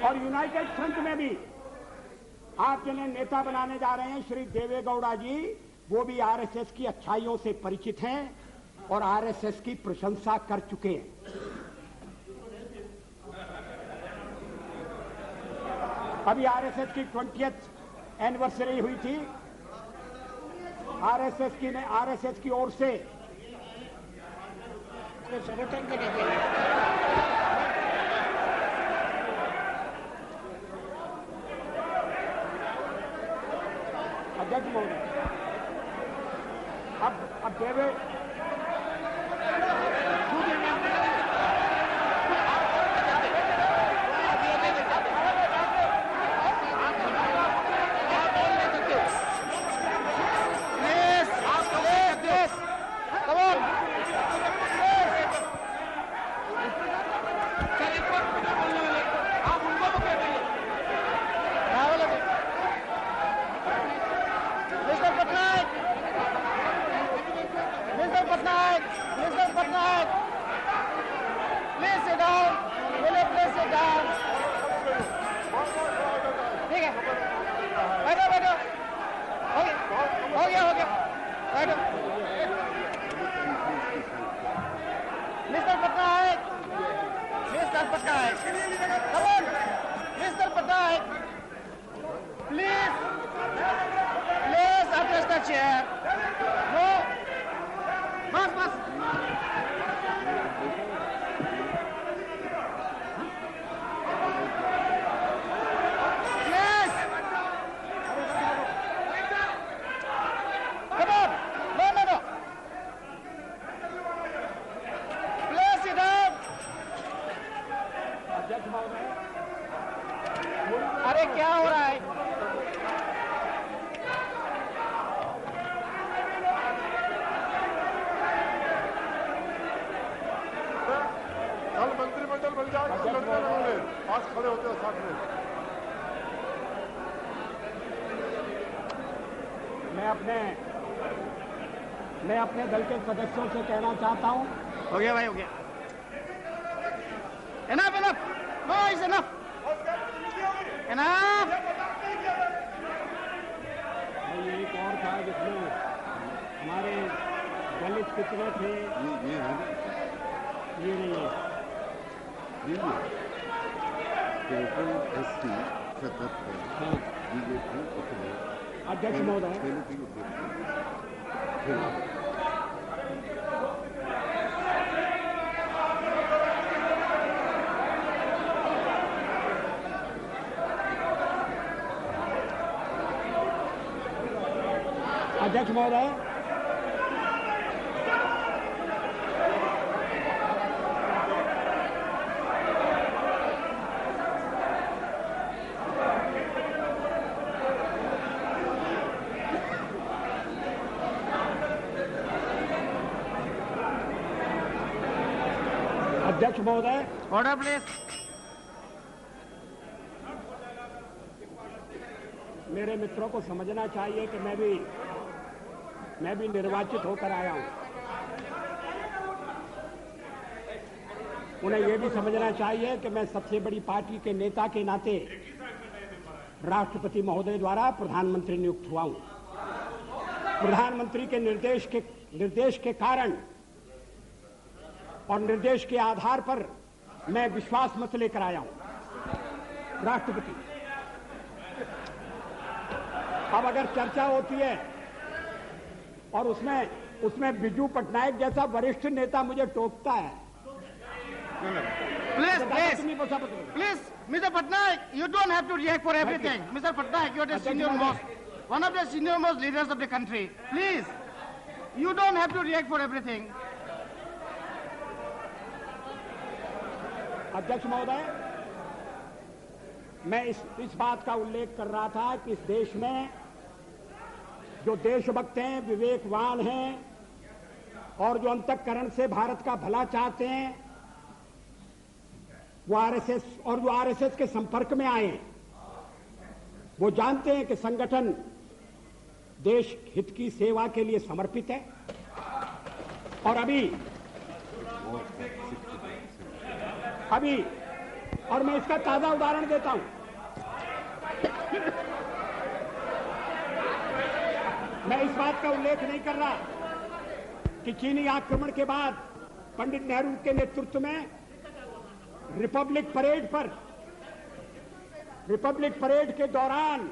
और यूनाइटेड फ्रंट में भी आप जिन्हें नेता बनाने जा रहे हैं श्री देवेगौड़ा जी, वो भी आरएसएस की अच्छाइयों से परिचित हैं और आरएसएस की प्रशंसा कर चुके हैं। अभी आरएसएस की 20th एनिवर्सरी हुई थी। आरएसएस की ओर से संगठन के नेता अध्यक्ष महोदय, अब देवे अरे क्या हो रहा है? कल मंत्रिमंडल बन जाएगा तो लड़ने लगोगे, आज खड़े होते हो साथ में। मैं अपने दल के सदस्यों से कहना चाहता हूं। हो गया भाई, हो गया। Enough, enough. No, it's enough. Enough. ये एक और था जिसमें हमारे दलित कितने थे, ये नहीं है। अध्यक्ष महोदय, अध्यक्ष महोदय, अध्यक्ष महोदय, Order, please. मेरे मित्रों को समझना चाहिए कि मैं भी निर्वाचित होकर आया हूं। उन्हें यह भी समझना चाहिए कि मैं सबसे बड़ी पार्टी के नेता के नाते राष्ट्रपति महोदय द्वारा प्रधानमंत्री नियुक्त हुआ हूं। प्रधानमंत्री के निर्देश के कारण और निर्देश के आधार पर मैं विश्वास मत लेकर आया हूं। राष्ट्रपति, अब अगर चर्चा होती है और उसमें बिजू पटनायक जैसा वरिष्ठ नेता मुझे टोकता है, Please, Mr. Patnaik, you don't have to react for everything. Mr. Patnaik, you are the one of the senior most leaders of the country. Please, you don't have to react for everything. अध्यक्ष महोदय, मैं इस बात का उल्लेख कर रहा था कि इस देश में जो देशभक्त हैं, विवेकवान हैं और जो अंतःकरण से भारत का भला चाहते हैं, वो आरएसएस के संपर्क में आए हैं। वो जानते हैं कि संगठन देश हित की सेवा के लिए समर्पित है। और और मैं इसका ताजा उदाहरण देता हूं। मैं इस बात का उल्लेख नहीं कर रहा कि चीनी आक्रमण के बाद पंडित नेहरू के नेतृत्व में रिपब्लिक परेड के दौरान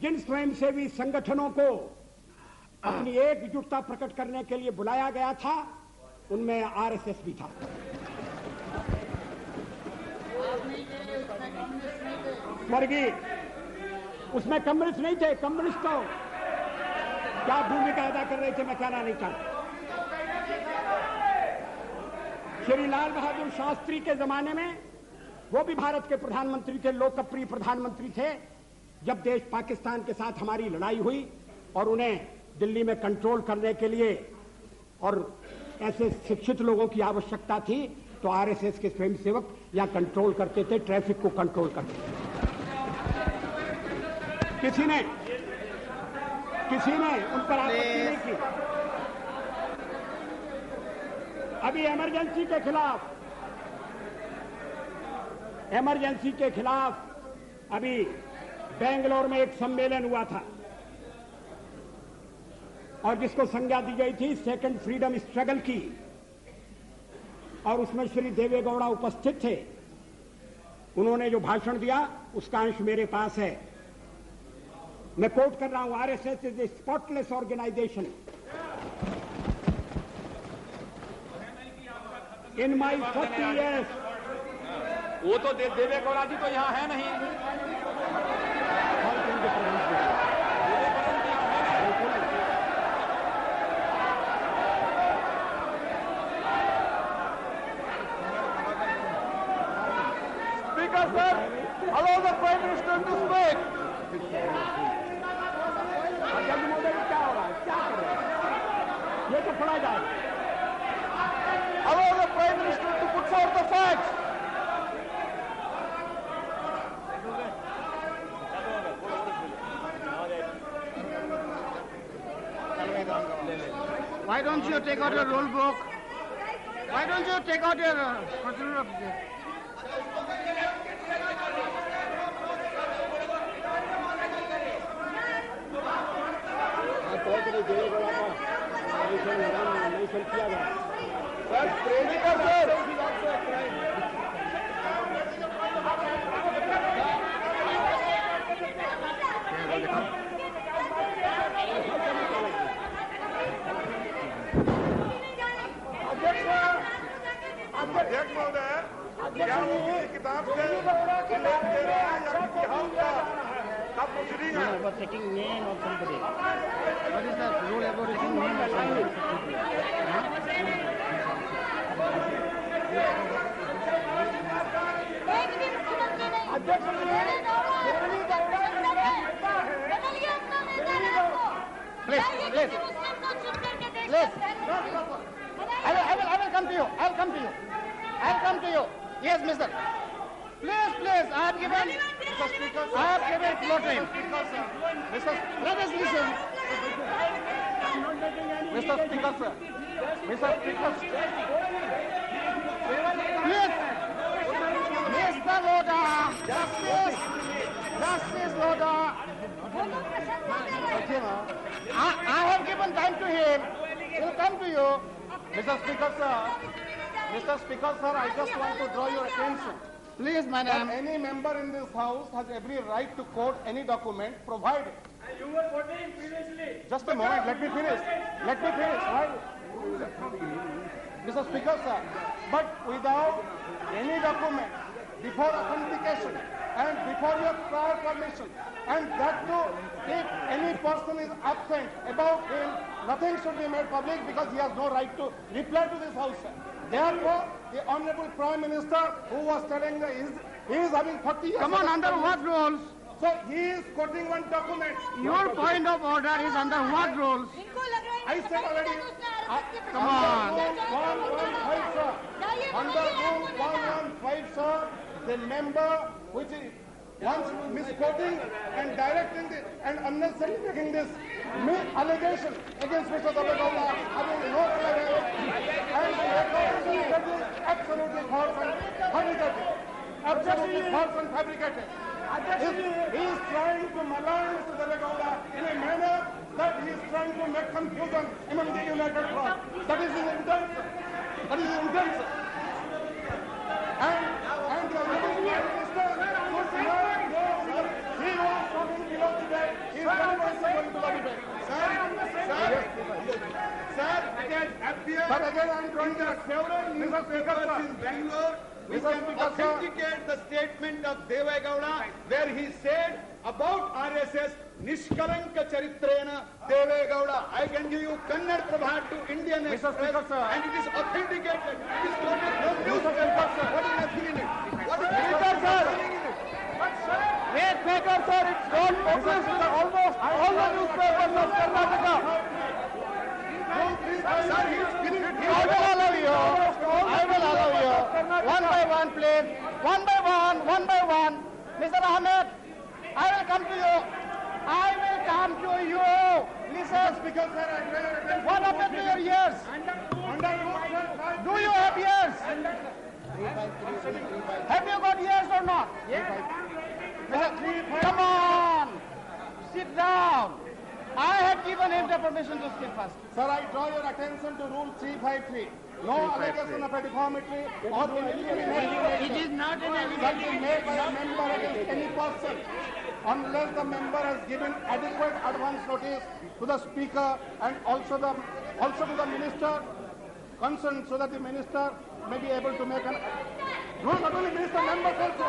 जिन स्वयंसेवी संगठनों को अपनी एकजुटता प्रकट करने के लिए बुलाया गया था, उनमें आरएसएस भी था। स्वर्गीय, उसमें कम्युनिस्ट नहीं थे। कम्युनिस्ट तो क्या भूमिका अदा कर रहे थे, मैं कहना नहीं चाहता। श्री लाल बहादुर शास्त्री के जमाने में वो भी भारत के प्रधानमंत्री थे, लोकप्रिय प्रधानमंत्री थे। जब देश पाकिस्तान के साथ हमारी लड़ाई हुई और उन्हें दिल्ली में कंट्रोल करने के लिए और ऐसे शिक्षित लोगों की आवश्यकता थी, तो आरएसएस के स्वयंसेवक या कंट्रोल करते थे, ट्रैफिक को कंट्रोल करते थे। किसी ने उन पर आपत्ति नहीं की। अभी इमरजेंसी के खिलाफ अभी बेंगलोर में एक सम्मेलन हुआ था और जिसको संज्ञा दी गई थी सेकंड फ्रीडम स्ट्रगल की, और उसमें श्री देवेगौड़ा उपस्थित थे। उन्होंने जो भाषण दिया उसका अंश मेरे पास है। मैं कोट कर रहा हूं, RSS is a spotless organization. In my 40 years, वो तो देवेगौड़ा जी तो यहाँ है नहीं। Speaker, sir, allow the Prime Minister to speak. अध्यक्ष महोदय क्या हो रहा है, क्या कर रहे हैं? ये तो पढ़ा जाए. Allow the Prime Minister to put forth the facts. Why don't you take out your rule book? Why don't you take out your procedure of this? अध्यक्ष महोदय, क्या वो किसी किताब से उल्लेख दे रहे हैं या किसी हाउस का प्रोसीडिंग है? Taking name of somebody. What is the rule about taking name of somebody? Please. I will come to you. I'll come to you. Yes, mister. Please, I have given floor time. Let us listen. Mr. Speaker, sir. Please. Mr. Loda. Justice Loda. I have given time to him. He'll come to you. Mr. Speaker, sir, I just want to draw your attention. Please, madam. Any member in this house has every right to quote any document provided. You were voting previously. Just a moment, let me finish. Right? Mr. Speaker, sir, but without any document, before authentication and before your prior permission, and that too, if any person is absent about him, nothing should be made public because he has no right to reply to this house, sir. Therefore, the Honorable Prime Minister, who was telling that he is having 40 years... Come on, under what rules? So he is quoting one document. Your point of order is under what rules? I said already. Come on. Under Rule 115, sir, the member which is once misquoting and directing this and unnecessarily making this allegation against Mr. Devegowda having no relevance and the record is absolutely false and fabricated. He is trying to malign Mr. Devegowda in a manner that he is trying to make confusion among the United Front. That is his intent. And the Honorable Prime Minister was not there. He was talking below the bed. He is very much going to the debate. Sir, but again I am drawing your several newspapers in Bangalore which can authenticate the statement of Devegowda where he said about RSS, Nishkalanka Charitrena Devegowda. I can give you Kannada Prabha to Indian Express and it is authenticated. It is quoted from newspaper. What is nothing in it? What is Speaker, sir? Speaker, sir, it's not published in almost all the newspapers of Karnataka. I will allow you. One by one, please. One by one. Mr. Ahmed, I will come to you. Listen, Speaker, sir, what happened to your ears? Do you have ears? Have you got ears or not? Come on. Sit down. I have given him the permission to speak first. Sir, I draw your attention to Rule 353. No allegation of a deformity or it is not an allegation made by a member against any person unless the member has given adequate advance notice to the Speaker and also to the Minister concerned so that the Minister may be able to make an... No, not only Minister, members also.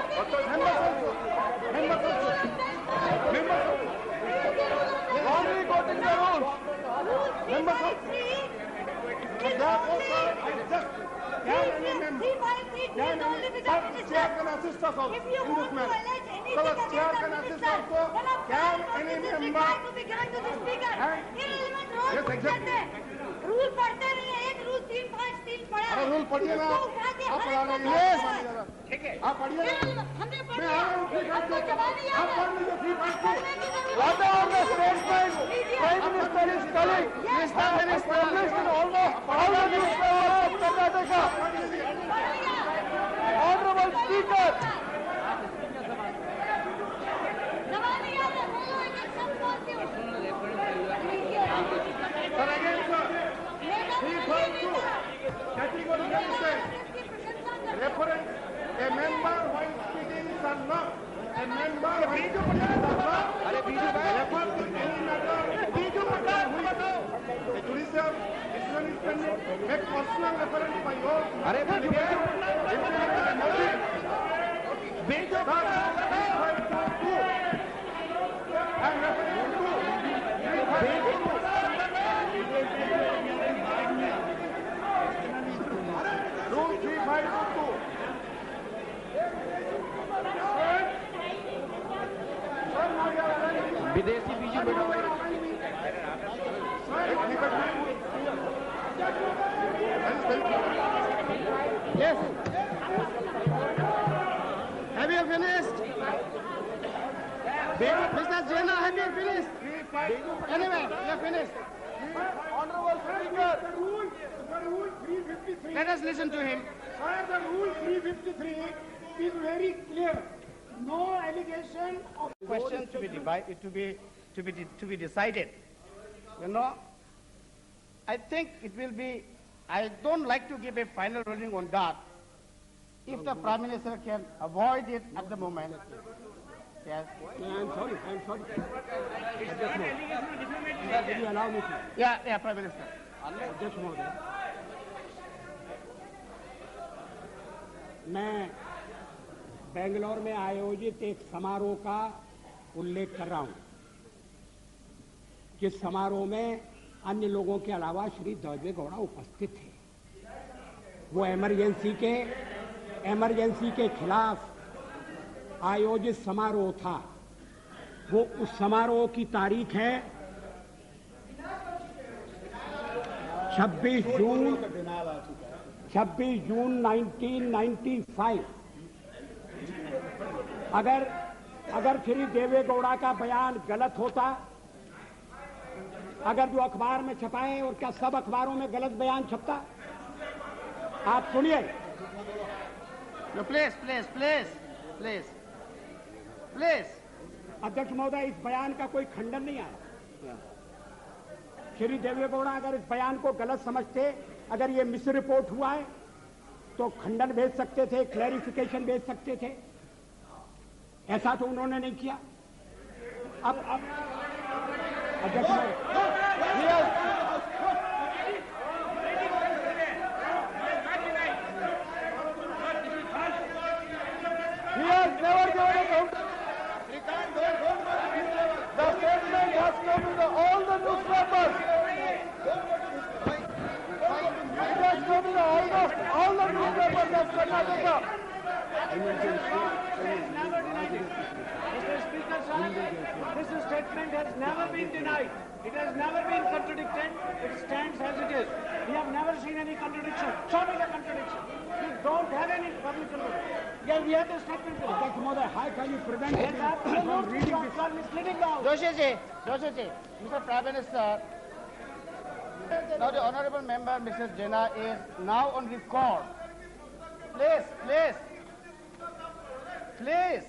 Only quoting the rules. Members also. Therefore, sir, chair can assist us also If you in this want to matter. allege anything So the against chair the can assist minister, also. then a Can fine any notice is member? required to be given to the speaker. Irrelevant rules Yes, exactly. Rule पढ़ते नहीं है, एक rule 353 पढ़ा अरे rule पढ़िए ना, उसको उठा के आप हर पढ़ा एक रहे को हैं। पढ़ना है। ठीक है आप पढ़िए ना। हमने पढ़ मैं लिया, आ रहा हूँ, ठीक है, आपको जवाब नहीं आप आता। पढ़ लीजिए, ठीक है। पढ़ने की जरूरत What नहीं are the है। statements Media- Prime Minister is telling? Mr. Minister, in almost all the newspapers of Karnataka. Honorable Speaker. जवाब नहीं आता, बोलो, एक एक शब्द बोलती हूँ। But again, sir, मेरा he मतलब told नहीं you, था। categorically said, इसकी प्रशंसा कर- reference, a member while speaking shall not, a member while speaking shall not refer to any matter the judicial decision is pending, make personal reference by your I'm referring to Rule 3522. विदेशी Biju Yes. Have you finished? Mr. Jena, have you finished? Anyway, you have finished. Honorable Speaker, The rule 353. let us listen to him. Sir, the rule 353 is very clear. No allegation of Questions to be divided, to be decided. You know, I think it will be. I don't like to give a final ruling on that. If the Prime Minister can avoid it at the moment. Yes. I'm sorry. Will you allow me to? Yeah, Prime Minister. अध्यक्ष महोदय, मैं बेंगलोर में आयोजित एक समारोह का उल्लेख कर रहा हूं, जिस समारोह में अन्य लोगों के अलावा श्री देवे गौड़ा उपस्थित थे। वो इमरजेंसी के खिलाफ आयोजित समारोह था। वो उस समारोह की तारीख है 26 जून 1995। अगर श्री देवे गौड़ा का बयान गलत होता, अगर जो अखबार में छपाए और क्या सब अखबारों में गलत बयान छपता? आप सुनिए। No, please. अध्यक्ष महोदय, इस बयान का कोई खंडन नहीं आया। श्री देवे गौड़ा अगर इस बयान को गलत समझते, अगर ये मिस रिपोर्ट हुआ है तो खंडन भेज सकते थे, क्लैरिफिकेशन भेज सकते थे। ऐसा तो उन्होंने नहीं किया। अब अध्यक्ष महोदय, He has never given a counter. The statement has come in all the newspapers. It has come in almost all the newspapers of Karnataka. Mr. Speaker, sir, this statement has never been denied. It has never been contradicted. It stands as it is. We have never seen any contradiction. Show me the contradiction. We don't have any public contradiction. Yeah, we have the statement. अध्यक्ष महोदय, how can you prevent Yes, him absolutely. from reading You this? are misleading the House. Joshi, Mr. Prime Minister, now the Honorable Member, Mrs. Jena, is now on record. Please.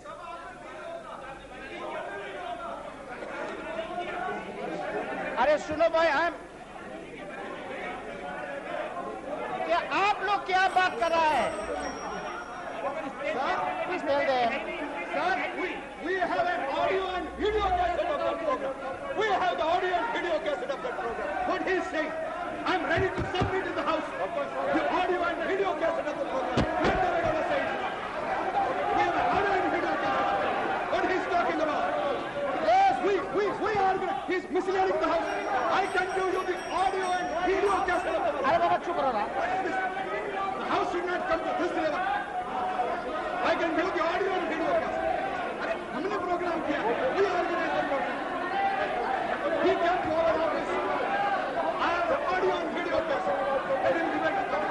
अरे सुनो भाई, क्या आप लोग क्या बात कर रहा है? Please tell them. Sir, we have an audio and video cassette of that program. We have the audio and video cassette of that program. What he is saying, I'm ready to submit in the House the audio and video cassette of the program. What the regular says. We have an audio and video cassette. What he's talking about. Yes, we are. He's misleading the House. I can give you the audio and video cassette of the program. अरे बाबा चुप रहो ना। The House can view the audio and video cassette. अरे हमने programme किया, we organize the program. He came to our office. I have the audio and video cassette. I didn't give it to them.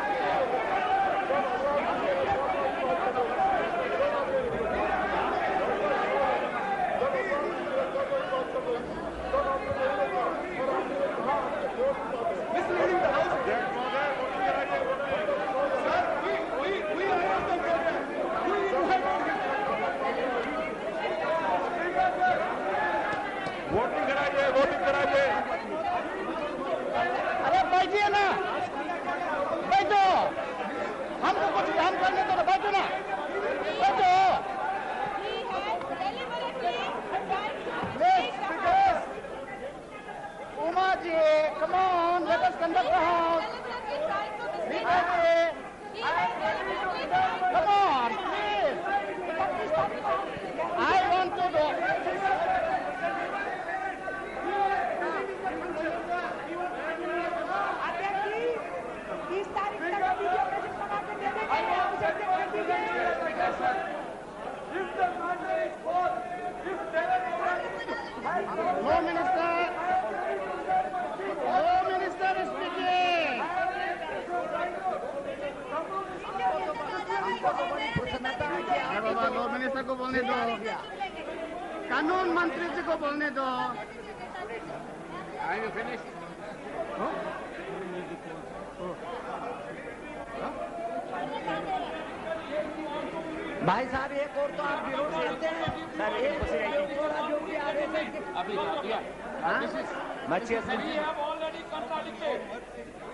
Misleading the house. Sir, we arranged the program. We invited him. Voting कराइए अरे बैठिए ना, बैठो, हमको कुछ काम करने दो, बैठो ना, बैठो। Please, speakers. Uma ji, come on, let us conduct the house. Speaker ji, come on, please. I want to do. No minister. No minister is speaking. Baba low minister को बोलने दो, कानून मंत्री जी को बोलने दो। Are you finished? भाई साहब एक और तो आप विरोध करते हैं सर, एक थोड़ा जो भी आगे से अभी हाँ?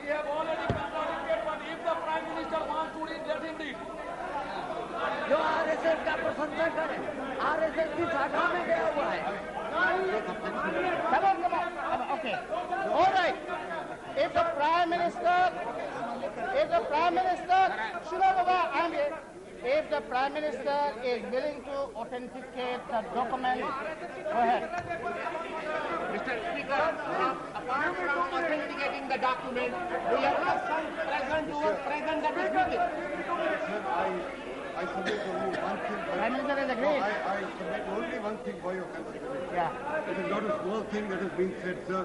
We have already contradicted. But if the Prime Minister wants to read, let him read. जो आरएसएस का प्रशंसा करे, आरएसएस की शाखा में गया हुआ है। Come on. Okay. All right. If the Prime Minister, Shino Baba, I'm here. If the Prime Minister is willing to authenticate the document, go ahead. Mr. Speaker, apart from authenticating the document, we have not present to present the meeting. I submit only one thing. Prime Minister is agreed. I submit only one thing for your consideration. Yeah. It is not a small thing that has been said, sir,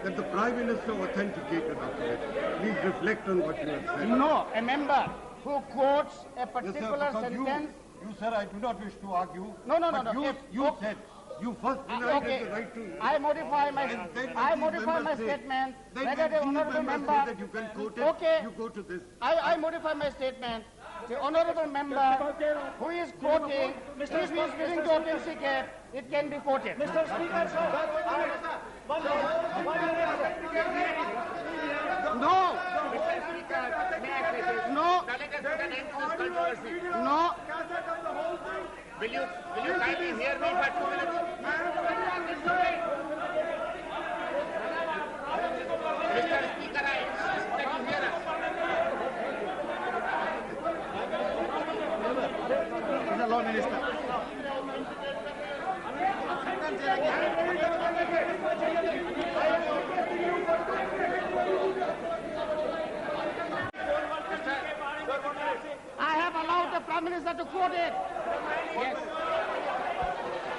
that the Prime Minister authenticated the document. Please reflect on what you have said. No, a member who quotes a Yes, sir, particular because sentence. you, sir, I do not wish to argue. No. But you said, you first denied Okay. the right to... I modify my And then I these modify my members say- statement. Then Whether the these honourable members member. say that you can quote it, Okay. you go to this. I modify my statement. The honourable member who is quoting, if he is willing to authenticate, it can be quoted. Mr. Speaker, sir, No. No. Let us put an end to this controversy. No. Will you kindly hear me for 2 minutes? Mr. Speaker, I insist that you hear us. He's a law minister. I have allowed the Prime Minister to quote it. Yes.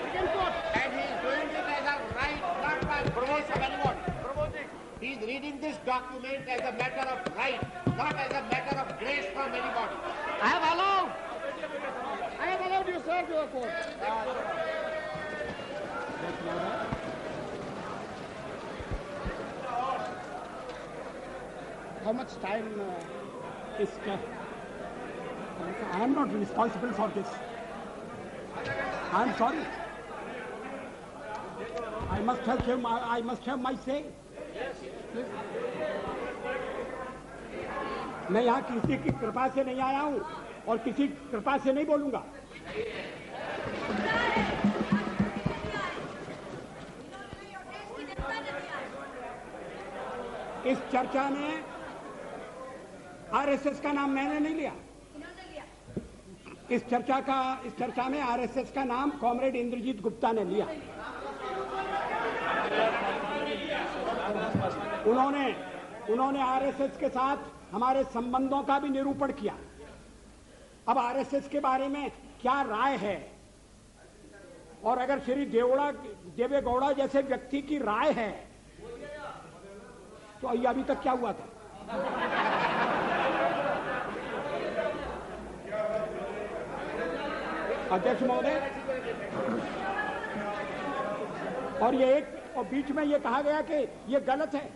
He can quote. And he is doing it as a right, not by grace of anyone. He is reading this document as a matter of right, not as a matter of grace from anybody. I have allowed you, sir, to quote. How much time? I am not responsible for this. I am sorry. I must have my say. मैं यहाँ किसी की कृपा से नहीं आया हूँ और किसी कृपा से नहीं बोलूंगा। इस चर्चा में आरएसएस का नाम मैंने नहीं लिया। इस चर्चा में आरएसएस का नाम कॉमरेड इंद्रजीत गुप्ता ने लिया। उन्होंने आरएसएस के साथ हमारे संबंधों का भी निरूपण किया। अब आरएसएस के बारे में क्या राय है, और अगर श्री देवेगौड़ा जैसे व्यक्ति की राय है तो ये अभी तक क्या हुआ था? अध्यक्ष महोदय, और बीच में ये कहा गया कि ये गलत है,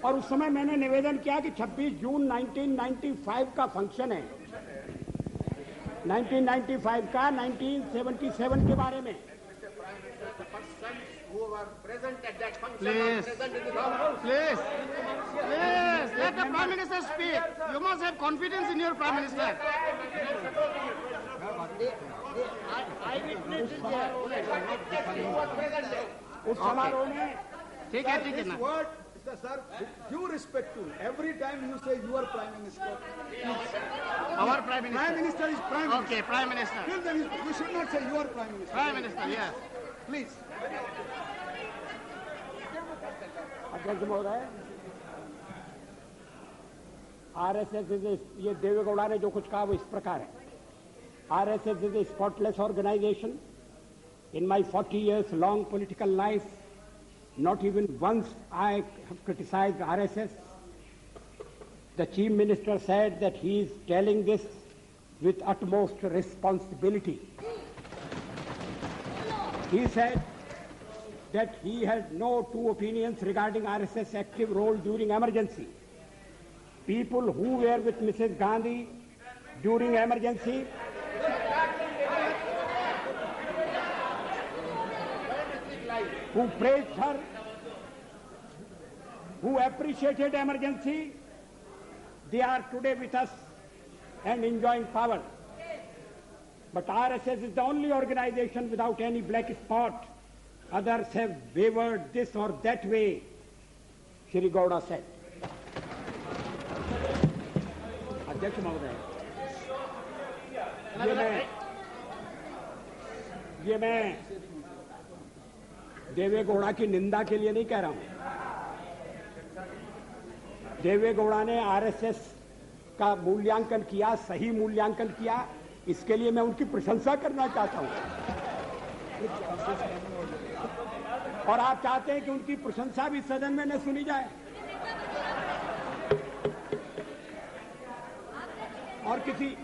और उस समय मैंने निवेदन किया कि 26 जून 1995 का फंक्शन है, 1995 का 1977 के बारे में। Please, let the Prime Minister speak. You must have confidence in your Prime Minister. उस समारोह में ठीक है ना। Sir, due respect to every time you say your Prime Minister. Our Prime Minister. Prime Minister is Prime Minister. Okay, Prime Minister. Till then, you should not say your Prime Minister. Prime Minister, yes. Please. अध्यक्ष महोदय, RSS ये देवेगौड़ा ने जो कुछ कहा वो इस प्रकार है। RSS is a spotless organization. In my 40 years long political life, not even once I have criticized RSS. The Chief Minister said that he is telling this with utmost responsibility. He said that he had no two opinions regarding RSS active role during emergency. People who were with Mrs. Gandhi during emergency who praised her, who appreciated emergency, they are today with us and enjoying power. But RSS is the only organization without any black spot. Others have wavered this or that way, Shri Gowda said. अध्यक्ष महोदय, ये मैं देवेगौड़ा की निंदा के लिए नहीं कह रहा हूं। देवेगौड़ा ने आरएसएस का मूल्यांकन किया, सही मूल्यांकन किया, इसके लिए मैं उनकी प्रशंसा करना चाहता हूं। और आप चाहते हैं कि उनकी प्रशंसा भी सदन में न सुनी जाए, और किसी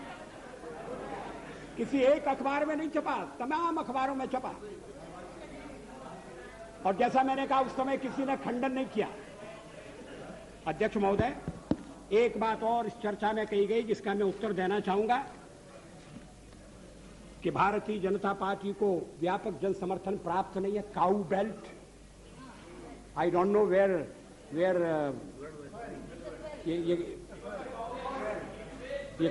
एक अखबार में नहीं छपा, तमाम अखबारों में छपा। और जैसा मैंने कहा उस समय किसी ने खंडन नहीं किया। अध्यक्ष महोदय, एक बात और इस चर्चा में कही गई जिसका मैं उत्तर देना चाहूंगा कि भारतीय जनता पार्टी को व्यापक जन समर्थन प्राप्त नहीं है। Cow belt, I don't know where ये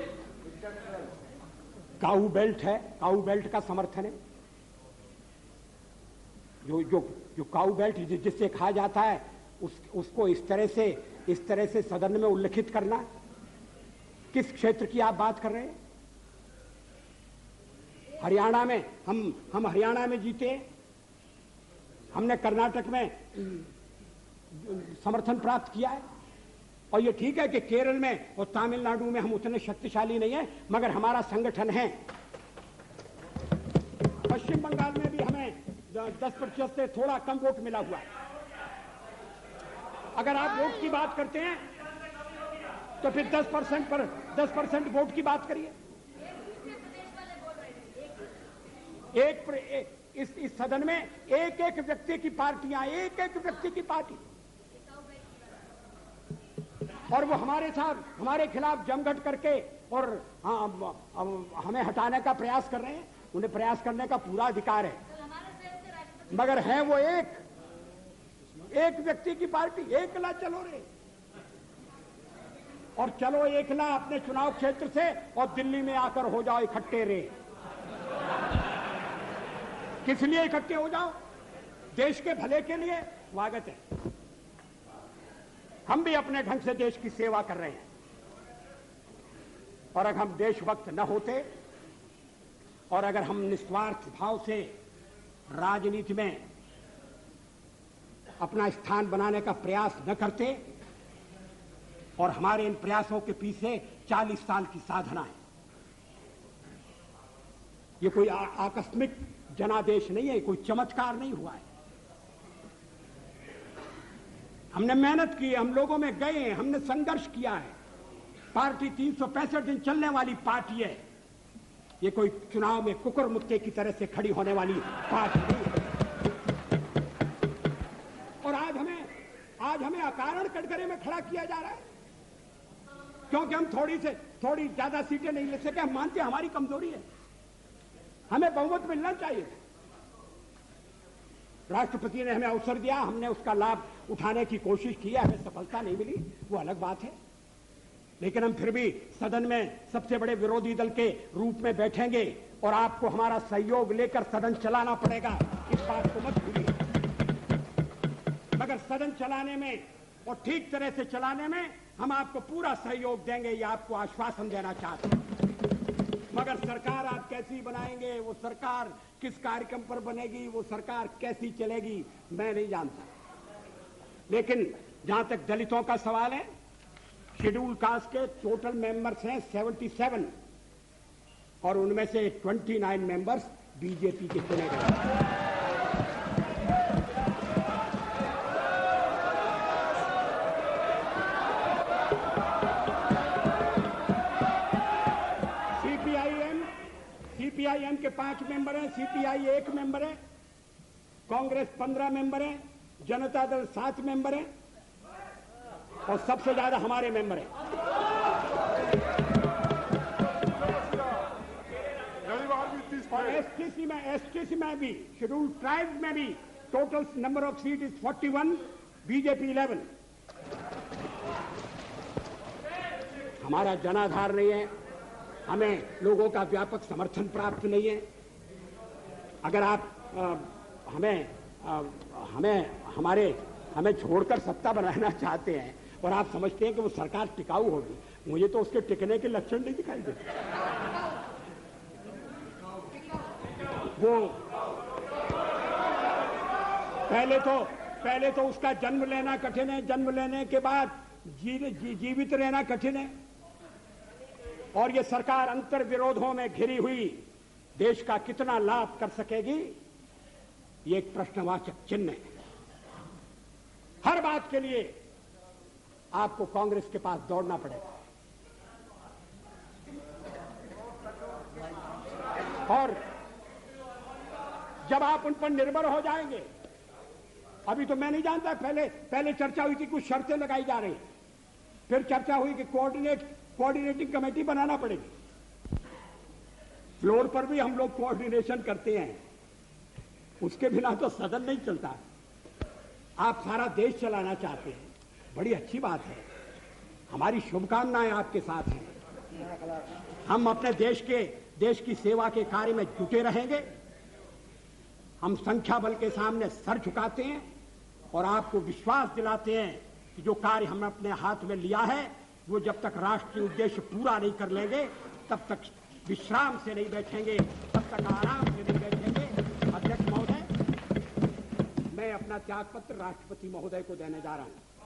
काऊ बेल्ट है, काऊ बेल्ट का समर्थन है। जो काऊ बेल्ट जिससे कहा जाता है उसको इस तरह से सदन में उल्लेखित करना, किस क्षेत्र की आप बात कर रहे हैं? हरियाणा में हम हरियाणा में जीते, हमने कर्नाटक में समर्थन प्राप्त किया है, और ये ठीक है कि केरल में और तमिलनाडु में हम उतने शक्तिशाली नहीं है, मगर हमारा संगठन है। पश्चिम बंगाल में भी हमें 10% से थोड़ा कम वोट मिला हुआ है। अगर आप वोट की बात करते हैं तो फिर 10% वोट की बात करिए। इस सदन में एक व्यक्ति की पार्टियां, एक व्यक्ति की पार्टी, और वो हमारे खिलाफ जमघट करके और हमें हटाने का प्रयास कर रहे हैं। उन्हें प्रयास करने का पूरा अधिकार है, मगर है वो एक व्यक्ति की पार्टी। एकला चलो रे, और चलो एकला अपने चुनाव क्षेत्र से, और दिल्ली में आकर हो जाओ इकट्ठे रे। किस लिए इकट्ठे हो जाओ? देश के भले के लिए। स्वागत है, हम भी अपने ढंग से देश की सेवा कर रहे हैं, और अगर हम देशभक्त न होते और अगर हम निस्वार्थ भाव से राजनीति में अपना स्थान बनाने का प्रयास न करते और हमारे इन प्रयासों के पीछे 40 साल की साधना है। ये कोई आकस्मिक जनादेश नहीं है, कोई चमत्कार नहीं हुआ है। हमने मेहनत की, हम लोगों में गए, हमने संघर्ष किया है। पार्टी 365 दिन चलने वाली पार्टी है। ये कोई चुनाव में कुकर मुक्के की तरह से खड़ी होने वाली पार्टी नहीं है। और आज हमें अकारण कटघरे में खड़ा किया जा रहा है क्योंकि हम थोड़ी ज्यादा सीटें नहीं ले सके। हम मानते हैं हमारी कमजोरी है, हमें बहुमत मिलना चाहिए। राष्ट्रपति ने हमें अवसर दिया, हमने उसका लाभ उठाने की कोशिश की है, हमें सफलता नहीं मिली, वो अलग बात है। लेकिन हम फिर भी सदन में सबसे बड़े विरोधी दल के रूप में बैठेंगे और आपको हमारा सहयोग लेकर सदन चलाना पड़ेगा, इस बात को मत भूलिए। मगर सदन चलाने में और ठीक तरह से चलाने में हम आपको पूरा सहयोग देंगे, ये आपको आश्वासन देना चाहते हैं। मगर सरकार आप कैसी बनाएंगे, वो सरकार किस कार्यक्रम पर बनेगी, वो सरकार कैसी चलेगी, मैं नहीं जानता। लेकिन जहां तक दलितों का सवाल है, शेड्यूल कास्ट के टोटल मेंबर्स हैं 77 और उनमें से 29 मेंबर्स बीजेपी के चुने गए। सीपीआईएम के 5 मेंबर हैं, सीपीआई 1 मेंबर है, कांग्रेस 15 मेंबर है, जनता दल 7 मेंबर है और सबसे ज्यादा हमारे मेंबर हैं। और एसटीसी में भी, शेड्यूल ट्राइब्स में भी total number of seat is 41, BJP 11। हमारा जनाधार नहीं है, हमें लोगों का व्यापक समर्थन प्राप्त नहीं है। अगर आप हमें छोड़कर सत्ता बनाना चाहते हैं और आप समझते हैं कि वो सरकार टिकाऊ होगी, मुझे तो उसके टिकने के लक्षण नहीं दिखाई देते। वो पहले तो उसका जन्म लेना कठिन है, जन्म लेने के बाद जीवित रहना कठिन है। और ये सरकार अंतर विरोधों में घिरी हुई देश का कितना लाभ कर सकेगी, ये एक प्रश्नवाचक चिन्ह है। हर बात के लिए आपको कांग्रेस के पास दौड़ना पड़ेगा और जब आप उन पर निर्भर हो जाएंगे, अभी तो मैं नहीं जानता, पहले चर्चा हुई थी, कुछ शर्तें लगाई जा रही, फिर चर्चा हुई कि कोऑर्डिनेटिंग कमेटी बनाना पड़ेगी। फ्लोर पर भी हम लोग कोऑर्डिनेशन करते हैं, उसके बिना तो सदन नहीं चलता। आप सारा देश चलाना चाहते हैं, बड़ी अच्छी बात है, हमारी शुभकामनाएं आपके साथ हैं। हम अपने देश की सेवा के कार्य में जुटे रहेंगे। हम संख्या बल के सामने सर झुकाते हैं और आपको विश्वास दिलाते हैं कि जो कार्य हमने अपने हाथ में लिया है, वो जब तक राष्ट्रीय उद्देश्य पूरा नहीं कर लेंगे, तब तक विश्राम से नहीं बैठेंगे, तब तक आराम से नहीं बैठेंगे। अध्यक्ष महोदय, मैं अपना त्यागपत्र राष्ट्रपति महोदय को देने जा रहा हूं।